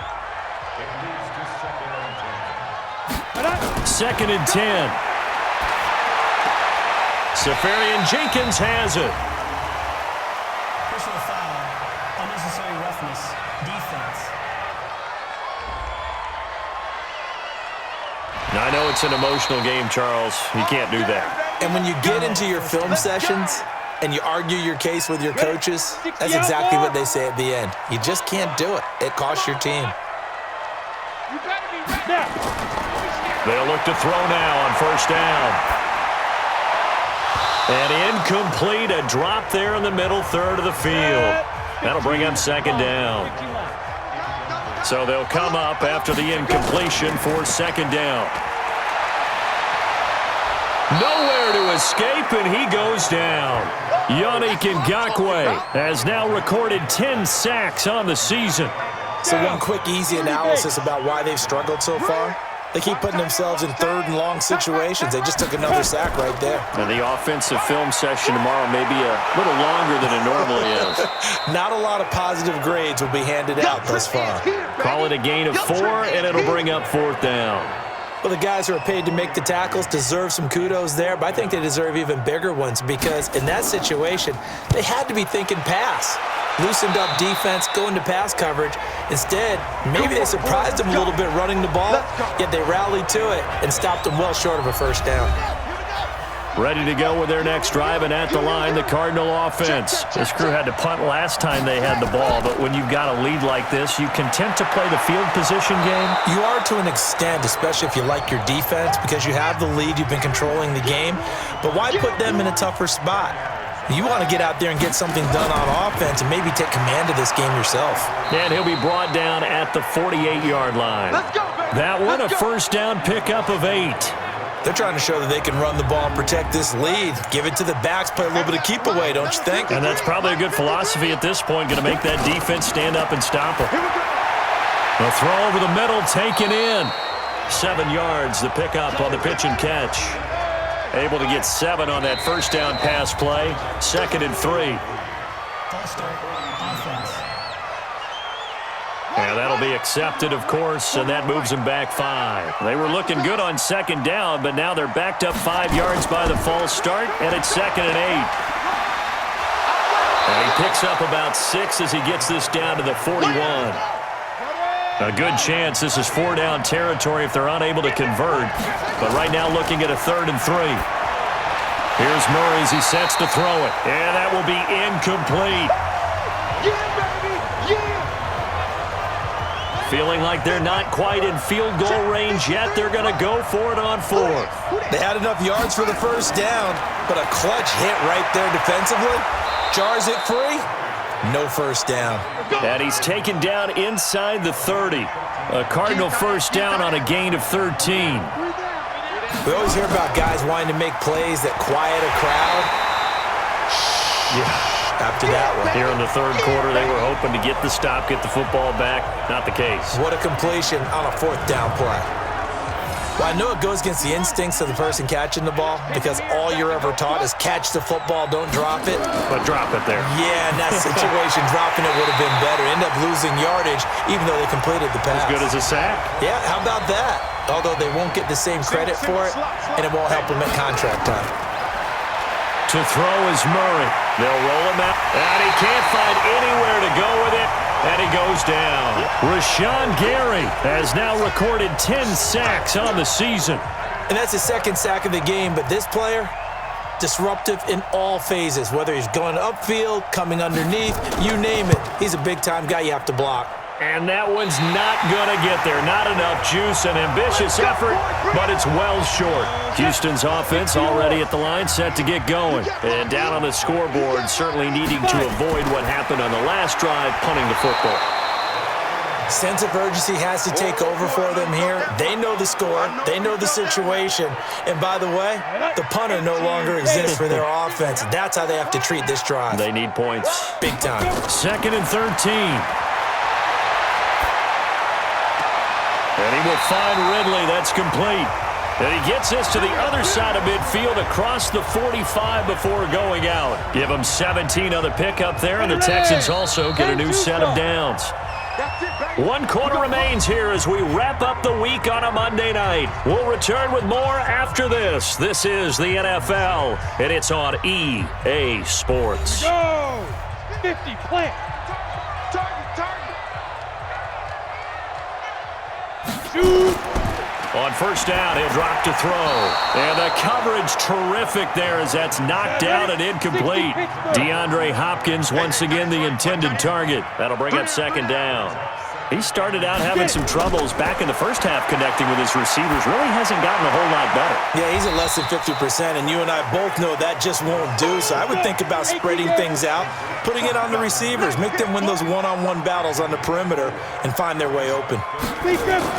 2nd and 10. Safarian Jenkins has it.
Personal foul, unnecessary roughness, defense.
Now, I know it's an emotional game, Charles. You can't do that.
And when you get into your film sessions and you argue your case with your coaches, that's exactly what they say at the end. You just can't do it. It costs your team.
They'll look to throw now on 1st down. And incomplete, a drop there in the middle third of the field. That'll bring up 2nd down. So they'll come up after the incompletion for 2nd down. Nowhere to escape, and he goes down. Yannick Ngakoue has now recorded 10 sacks on the season.
So one quick, easy analysis about why they've struggled so far. They keep putting themselves in 3rd and long situations. They just took another sack right there.
And the offensive film session tomorrow may be a little longer than it normally is.
Not a lot of positive grades will be handed out thus far.
Call it a gain of 4, and it'll bring up 4th down.
Well, the guys who are paid to make the tackles deserve some kudos there, but I think they deserve even bigger ones because in that situation, they had to be thinking pass. Loosened up defense, going to pass coverage. Instead, maybe they surprised them a little bit running the ball, yet they rallied to it and stopped them well short of a 1st down.
Ready to go with their next drive, and at the line, the Cardinal offense. This crew had to punt last time they had the ball, but when you've got a lead like this, you content to play the field position game?
You are to an extent, especially if you like your defense, because you have the lead, you've been controlling the game. But why put them in a tougher spot? You want to get out there and get something done on offense and maybe take command of this game yourself.
And he'll be brought down at the 48-yard line. That one, a 1st down pickup of 8.
They're trying to show that they can run the ball and protect this lead. Give it to the backs, play a little bit of keep away, don't you think?
And that's probably a good philosophy at this point, going to make that defense stand up and stop them. The throw over the middle, taken in. 7 yards, the pickup on the pitch and catch. Able to get 7 on that 1st down pass play. 2nd and 3.
False start, offense.
And that'll be accepted, of course, and that moves them back 5. They were looking good on 2nd down, but now they're backed up 5 yards by the false start, and it's 2nd and 8. And he picks up about 6 as he gets this down to the 41. A good chance this is 4-down territory if they're unable to convert. But right now looking at a 3rd and 3. Here's Murray as he sets to throw it. And that will be incomplete. Feeling like they're not quite in field goal range yet. They're going to go for it on 4th.
They had enough yards for the 1st down, but a clutch hit right there defensively. Jars it free. No 1st down.
And he's taken down inside the 30. A Cardinal 1st down on a gain of 13.
We always hear about guys wanting to make plays that quiet a crowd. Yeah, after that one.
Here in the 3rd quarter, they were hoping to get the stop, get the football back. Not the case.
What a completion on a 4th down play. Well, I know it goes against the instincts of the person catching the ball because all you're ever taught is catch the football, don't drop it.
But drop it there.
Yeah, in that situation, dropping it would have been better. End up losing yardage even though they completed the pass.
As good as a sack.
Yeah, how about that? Although they won't get the same credit for it, and it won't help them at contract time.
To throw is Murray. They'll roll him out, and he can't find anywhere to go with it. And he goes down. Rashawn Gary has now recorded 10 sacks on the season.
And that's his 2nd sack of the game, but this player, disruptive in all phases, whether he's going upfield, coming underneath, you name it. He's a big-time guy you have to block.
And that one's not going to get there. Not enough juice, an ambitious effort, but it's well short. Houston's offense already at the line, set to get going. And down on the scoreboard, certainly needing to avoid what happened on the last drive, punting the football.
Sense of urgency has to take over for them here. They know the score. They know the situation. And by the way, the punter no longer exists for their offense. That's how they have to treat this drive.
They need points.
Big time.
2nd and 13. And he will find Ridley. That's complete. And he gets this to the other side of midfield across the 45 before going out. Give him 17 on the pickup there, and the Texans also get a new set of downs. 1 quarter remains here as we wrap up the week on a Monday night. We'll return with more after this. This is the NFL, and it's on EA Sports.
Go! 50, plant. Shoot!
On first down, he'll drop to throw. And the coverage terrific there as that's knocked down and incomplete. DeAndre Hopkins once again the intended target. That'll bring up 2nd down. He started out having some troubles back in the first half connecting with his receivers. Really hasn't gotten a whole lot better.
Yeah, he's at less than 50%, and you and I both know that just won't do. So I would think about spreading things out, putting it on the receivers, make them win those one-on-one battles on the perimeter and find their way open.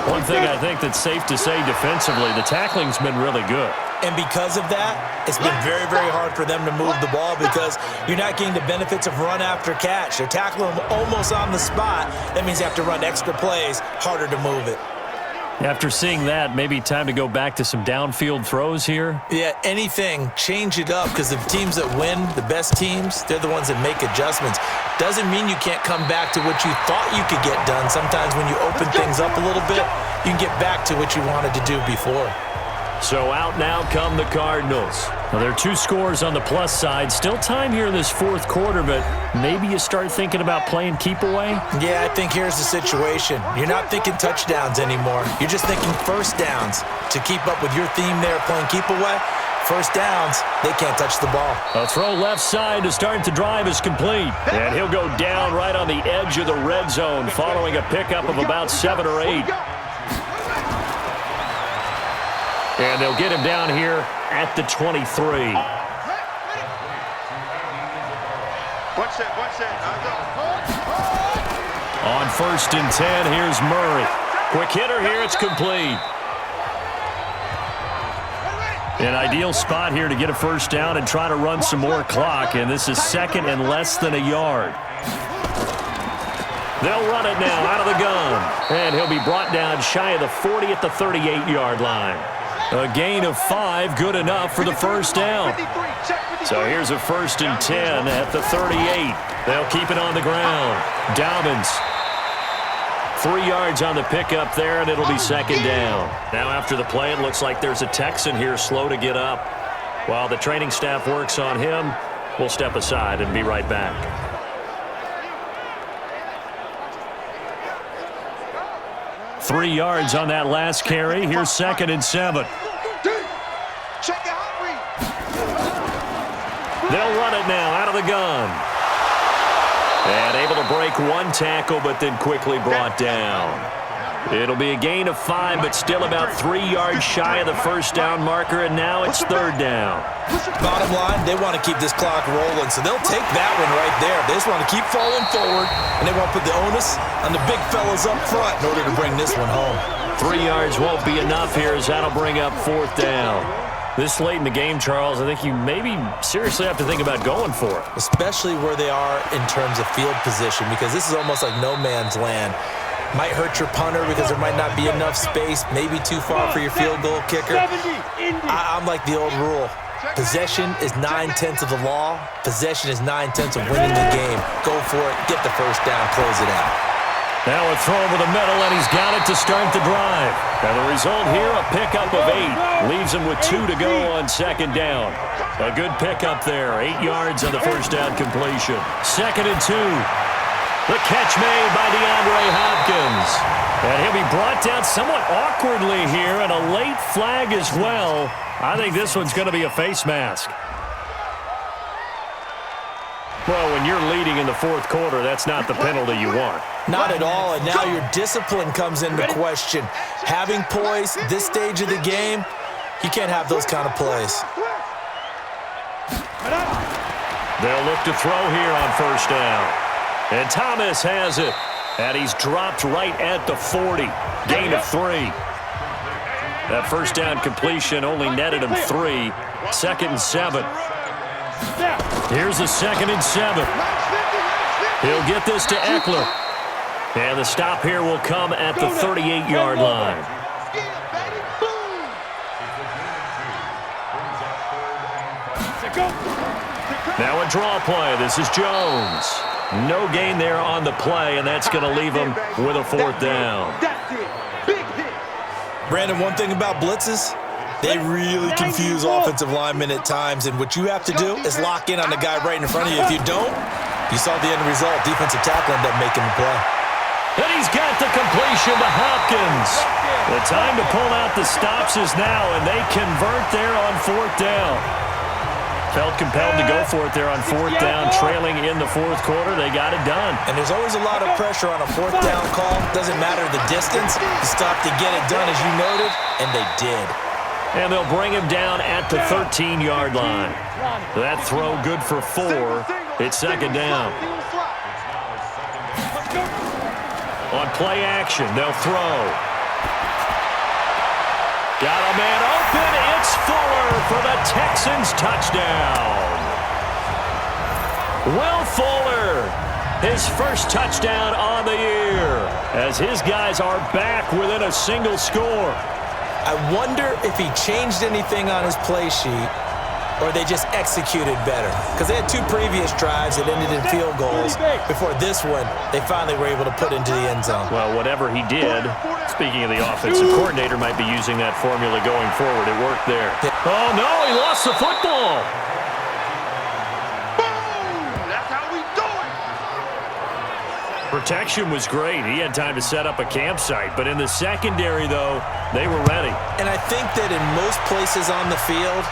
One thing I think that's safe to say defensively, the tackling's been really good.
And because of that, it's been very, very hard for them to move the ball because you're not getting the benefits of run after catch. They're tackling them almost on the spot. That means you have to run extra plays, harder to move it.
After seeing that, maybe time to go back to some downfield throws here?
Yeah, anything, change it up because the teams that win, the best teams, they're the ones that make adjustments. Doesn't mean you can't come back to what you thought you could get done. Sometimes when you open things up a little bit, you can get back to what you wanted to do before.
So out now come the Cardinals. Well, there are 2 scores on the plus side. Still time here in this 4th quarter, but maybe you start thinking about playing keep away?
Yeah, I think here's the situation. You're not thinking touchdowns anymore. You're just thinking first downs. To keep up with your theme there, playing keep away, first downs, they can't touch the ball.
A throw left side to start the drive is complete. And he'll go down right on the edge of the red zone following a pickup of about 7 or 8. And they'll get him down here at the 23. On 1st and 10, here's Murray. Quick hitter here, it's complete. An ideal spot here to get a first down and try to run some more clock, and this is 2nd and less than a yard. They'll run it now out of the gun, and he'll be brought down shy of the 40 at the 38-yard line. A gain of 5, good enough for the first down. So here's a 1st and 10 at the 38. They'll keep it on the ground. Dobbins. 3 yards on the pickup there, and it'll be 2nd down. Now after the play, it looks like there's a Texan here slow to get up. While the training staff works on him, we'll step aside and be right back. Three yards on that last carry. Here's 2nd and 7. They'll run it now out of the gun. And able to break 1 tackle, but then quickly brought down. It'll be a gain of 5, but still about 3 yards shy of the first down marker, and now it's 3rd down.
Bottom line, they want to keep this clock rolling, so they'll take that one right there. They just want to keep falling forward, and they want to put the onus on the big fellas up front in order to bring this one home.
3 yards won't be enough here as that'll bring up 4th down. This late in the game, Charles, I think you maybe seriously have to think about going for it.
Especially where they are in terms of field position, because this is almost like no man's land. Might hurt your punter because there might not be enough space, maybe too far for your field goal kicker. I'm like the old rule. Possession is 9/10 of the law. Possession is 9/10 of winning the game. Go for it, get the first down, close it out.
Now a throw over the middle, and he's got it to start the drive. And the result here, a pickup of 8. Leaves him with 2 to go on 2nd down. A good pickup there, 8 yards on the first down completion. 2nd and 2. The catch made by DeAndre Hopkins. And he'll be brought down somewhat awkwardly here, and a late flag as well. I think this one's going to be a face mask. Well, when you're leading in the fourth quarter, that's not the penalty you want.
Not at all, and now your discipline comes into question. Having poise this stage of the game, you can't have those kind of plays.
They'll look to throw here on first down. And Thomas has it. And he's dropped right at the 40. Gain of 3. That first down completion only netted him 3. 2nd and 7. Here's a 2nd and 7. He'll get this to Eckler. And the stop here will come at the 38-yard line. Now a draw play. This is Jones. No gain there on the play, and that's going to leave him with a 4th down.
Brandon, one thing about blitzes, they really confuse offensive linemen at times, and what you have to do is lock in on the guy right in front of you. If you don't, you saw the end result. Defensive tackle ended up making the play.
And he's got the completion to Hopkins. The time to pull out the stops is now, and they convert there on 4th down. Felt compelled to go for it there on 4th down, trailing in the fourth quarter. They got it done.
And there's always a lot of pressure on a 4th down call. Doesn't matter the distance. You stop to get it done, as you noted, and they did.
And they'll bring him down at the 13-yard line. That throw good for 4. It's 2nd down. On play action, they'll throw. Got a man open. It's Fuller for the Texans touchdown. Will Fuller, his first touchdown on the year, as his guys are back within a single score.
I wonder if he changed anything on his play sheet or they just executed better. Because they had 2 previous drives that ended in field goals. Before this one, they finally were able to put into the end zone.
Well, whatever he did, speaking of the offensive coordinator, might be using that formula going forward. It worked there. Oh, no, he lost the football.
Boom! That's how we do it.
Protection was great. He had time to set up a campsite. But in the secondary, though, they were ready.
And I think that in most places on the field,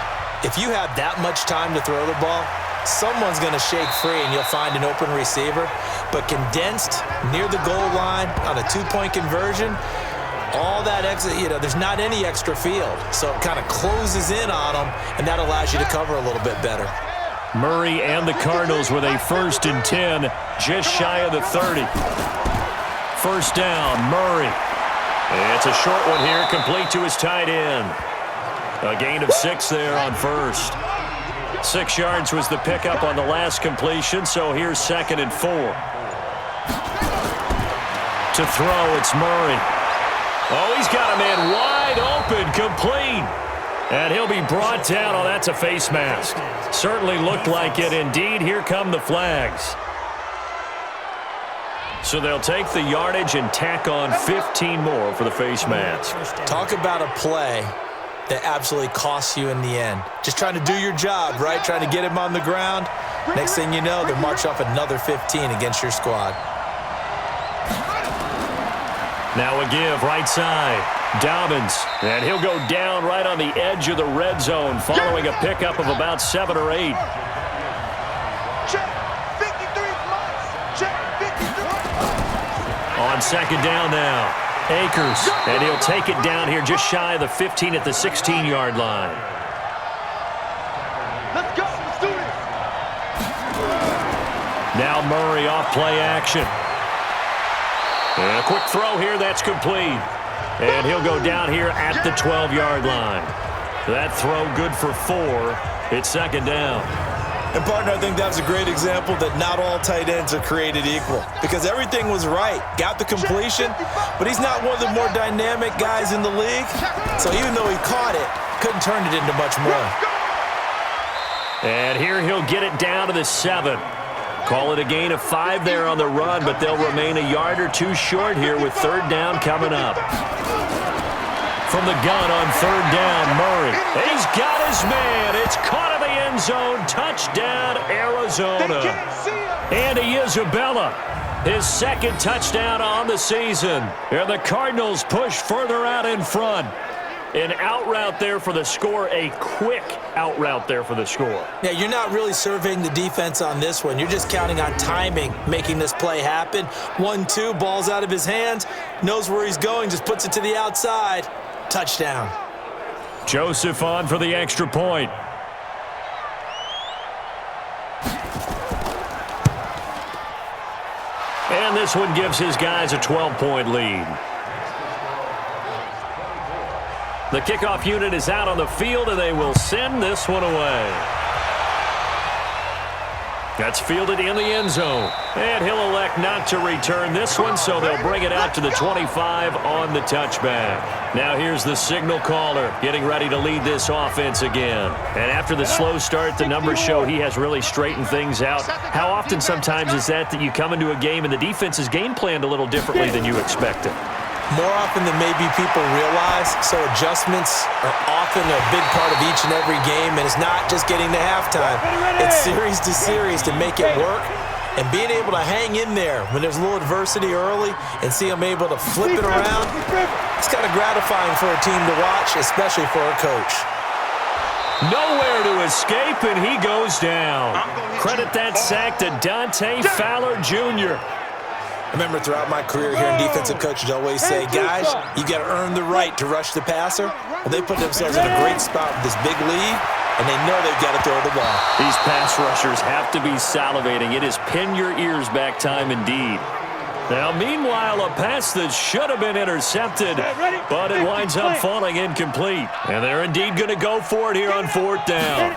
if you have that much time to throw the ball, someone's going to shake free and you'll find an open receiver. But condensed near the goal line on a 2-point conversion, all that extra, there's not any extra field. So it kind of closes in on them, and that allows you to cover a little bit better.
Murray and the Cardinals with a 1st and 10, just shy of the 30. First down, Murray. It's a short one here, complete to his tight end. A gain of 6 there on first. 6 yards was the pickup on the last completion, so here's 2nd and 4. To throw, it's Murray. Oh, he's got a man wide open, complete. And he'll be brought down. Oh, that's a face mask. Certainly looked like it. Indeed, here come the flags. So they'll take the yardage and tack on 15 more for the face mask.
Talk about a play that absolutely costs you in the end. Just trying to do your job, right? Trying to get him on the ground. Next thing you know, they'll march off another 15 against your squad.
Now a give, right side. Dobbins, and he'll go down right on the edge of the red zone following a pickup of about 7 or 8.
Check 53 plus. Check 53.
On 2nd down now. Akers, and he'll take it down here just shy of the 15 at the 16-yard line.
Let's go. Let's do this.
Now Murray off play action. And a quick throw here, that's complete. And he'll go down here at the 12-yard line. That throw good for 4. It's 2nd down.
And, partner, I think that was a great example that not all tight ends are created equal because everything was right. Got the completion, but he's not one of the more dynamic guys in the league. So even though he caught it, couldn't turn it into much more.
And here he'll get it down to the 7. Call it a gain of 5 there on the run, but they'll remain a yard or 2 short here with 3rd down coming up. From the gun on 3rd down, Murray. He's got his man. It's caught in the end zone. Touchdown, Arizona. Andy Isabella, his 2nd touchdown on the season. And the Cardinals push further out in front. An out route there for the score, a quick out route there for the score.
Yeah, you're not really surveying the defense on this one. You're just counting on timing, making this play happen. 1-2, ball's out of his hands, knows where he's going, just puts it to the outside. Touchdown.
Joseph on for the extra point. And this one gives his guys a 12-point lead. The kickoff unit is out on the field, and they will send this one away. That's fielded in the end zone. And he'll elect not to return this one, so they'll bring it out to the 25 on the touchback. Now here's the signal caller getting ready to lead this offense again. And after the slow start, the numbers show he has really straightened things out. How often sometimes is that you come into a game and the defense is game planned a little differently than you expected?
More often than maybe people realize, so adjustments are often a big part of each and every game, and it's not just getting to halftime. It's series to series to make it work, and being able to hang in there when there's a little adversity early and see them able to flip it around, it's kind of gratifying for a team to watch, especially for a coach.
Nowhere to escape, and he goes down. Credit that sack to Dante Fowler Jr.
I remember throughout my career hearing defensive coaches always say, guys, you got to earn the right to rush the passer. Well, they put themselves in a great spot with this big lead, and they know they've got to throw the ball.
These pass rushers have to be salivating. It is pin your ears back time indeed. Now, meanwhile, a pass that should have been intercepted, but it winds up falling incomplete. And they're indeed going to go for it here on 4th down.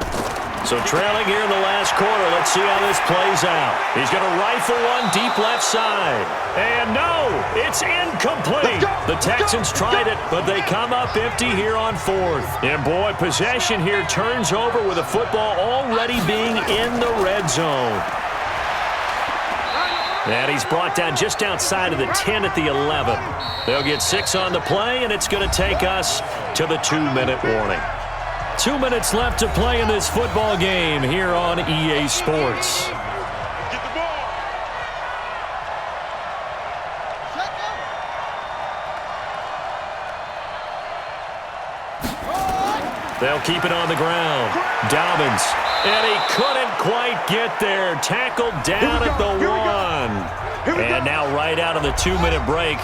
So trailing here in the last quarter, let's see how this plays out. He's going to rifle one deep left side. And no, it's incomplete. The Texans tried it, but they come up empty here on 4th. And boy, possession here turns over with the football already being in the red zone. And he's brought down just outside of the 10 at the 11. They'll get 6 on the play, and it's going to take us to the 2-minute warning. 2 minutes left to play in this football game here on EA Sports.
Get the ball.
They'll keep it on the ground. Dobbins, and he couldn't quite get there. Tackled down at the 1. And now right out of the 2-minute break,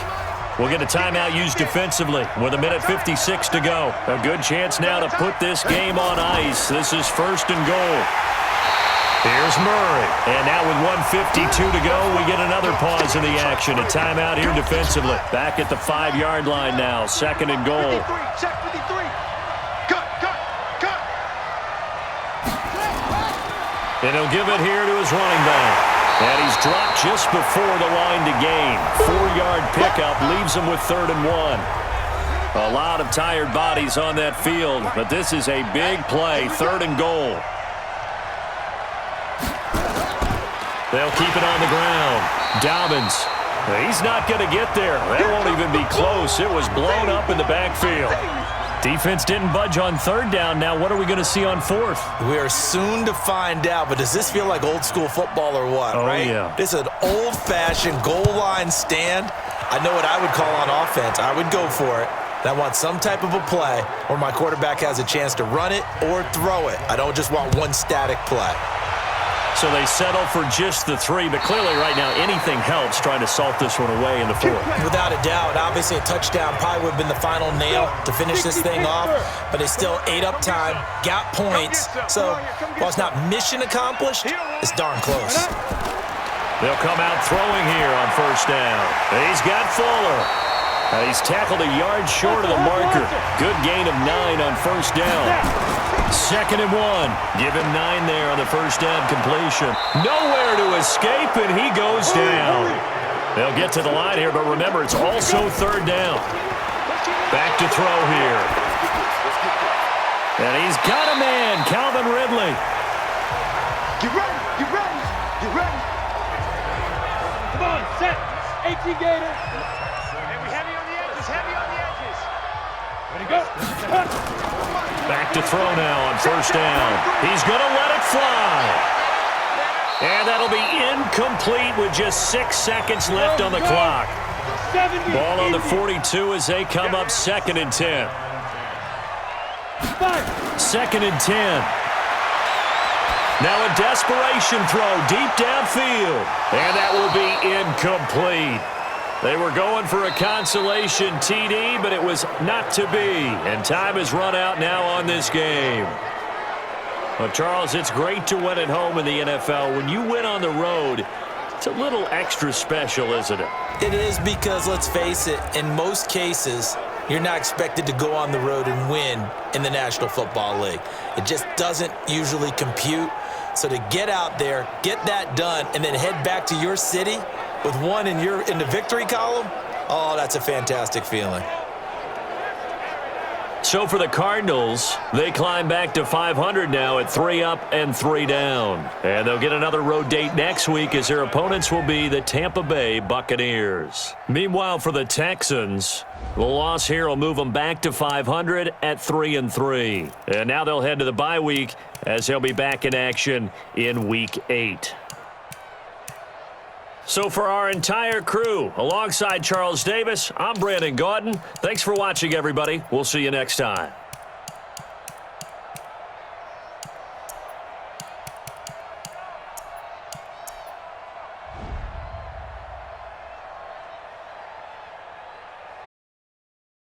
we'll get a timeout used defensively with 1:56 to go. A good chance now to put this game on ice. This is 1st and goal. Here's Murray. And now with 1:52 to go, we get another pause in the action. A timeout here defensively. Back at the 5-yard line now. 2nd and goal.
Check 53. Cut.
And he'll give it here to his running back. And he's dropped just before the line to gain. 4-yard pickup leaves him with 3rd and 1. A lot of tired bodies on that field, but this is a big play. 3rd and goal. They'll keep it on the ground. Dobbins. He's not going to get there. That won't even be close. It was blown up in the backfield. Defense didn't budge on 3rd down. Now what are we going to see on 4th?
We are soon to find out, but does this feel like old school football or what, right?
Yeah.
This is an old-fashioned goal line stand. I know what I would call on offense. I would go for it. And I want some type of a play where my quarterback has a chance to run it or throw it. I don't just want one static play.
So they settle for just the 3, but clearly right now anything helps trying to salt this one away in the 4th.
Without a doubt, obviously a touchdown probably would have been the final nail to finish this thing off, but they still ate up time, got points. So while it's not mission accomplished, it's darn close.
They'll come out throwing here on 1st down. He's got Fuller. He's tackled a yard short of the marker. Good gain of 9 on 1st down. 2nd and 1. Give him 9 there on the 1st down completion. Nowhere to escape, and he goes down. They'll get to the line here, but remember, it's also 3rd down. Back to throw here. And he's got a man, Calvin Ridley.
Get ready. Come on, set. 18 Gator. And we heavy on the edges. Ready, go.
Back to throw now on 1st down. He's going to let it fly. And that'll be incomplete with just 6 seconds left on the clock. Ball on the 42 as they come up 2nd and 10. 2nd and 10. Now a desperation throw deep downfield. And that will be incomplete. They were going for a consolation TD, but it was not to be. And time has run out now on this game. Well, Charles, it's great to win at home in the NFL. When you win on the road, it's a little extra special, isn't it?
It is, because, let's face it, in most cases, you're not expected to go on the road and win in the National Football League. It just doesn't usually compute. So to get out there, get that done, and then head back to your city with one in the victory column, oh, that's a fantastic feeling.
So for the Cardinals, they climb back to 500 now at 3 up and 3 down. And they'll get another road date next week as their opponents will be the Tampa Bay Buccaneers. Meanwhile, for the Texans, the loss here will move them back to 500 at 3-3. And now they'll head to the bye week as they'll be back in action in Week 8. So for our entire crew, alongside Charles Davis, I'm Brandon Gaudin. Thanks for watching, everybody. We'll see you next time.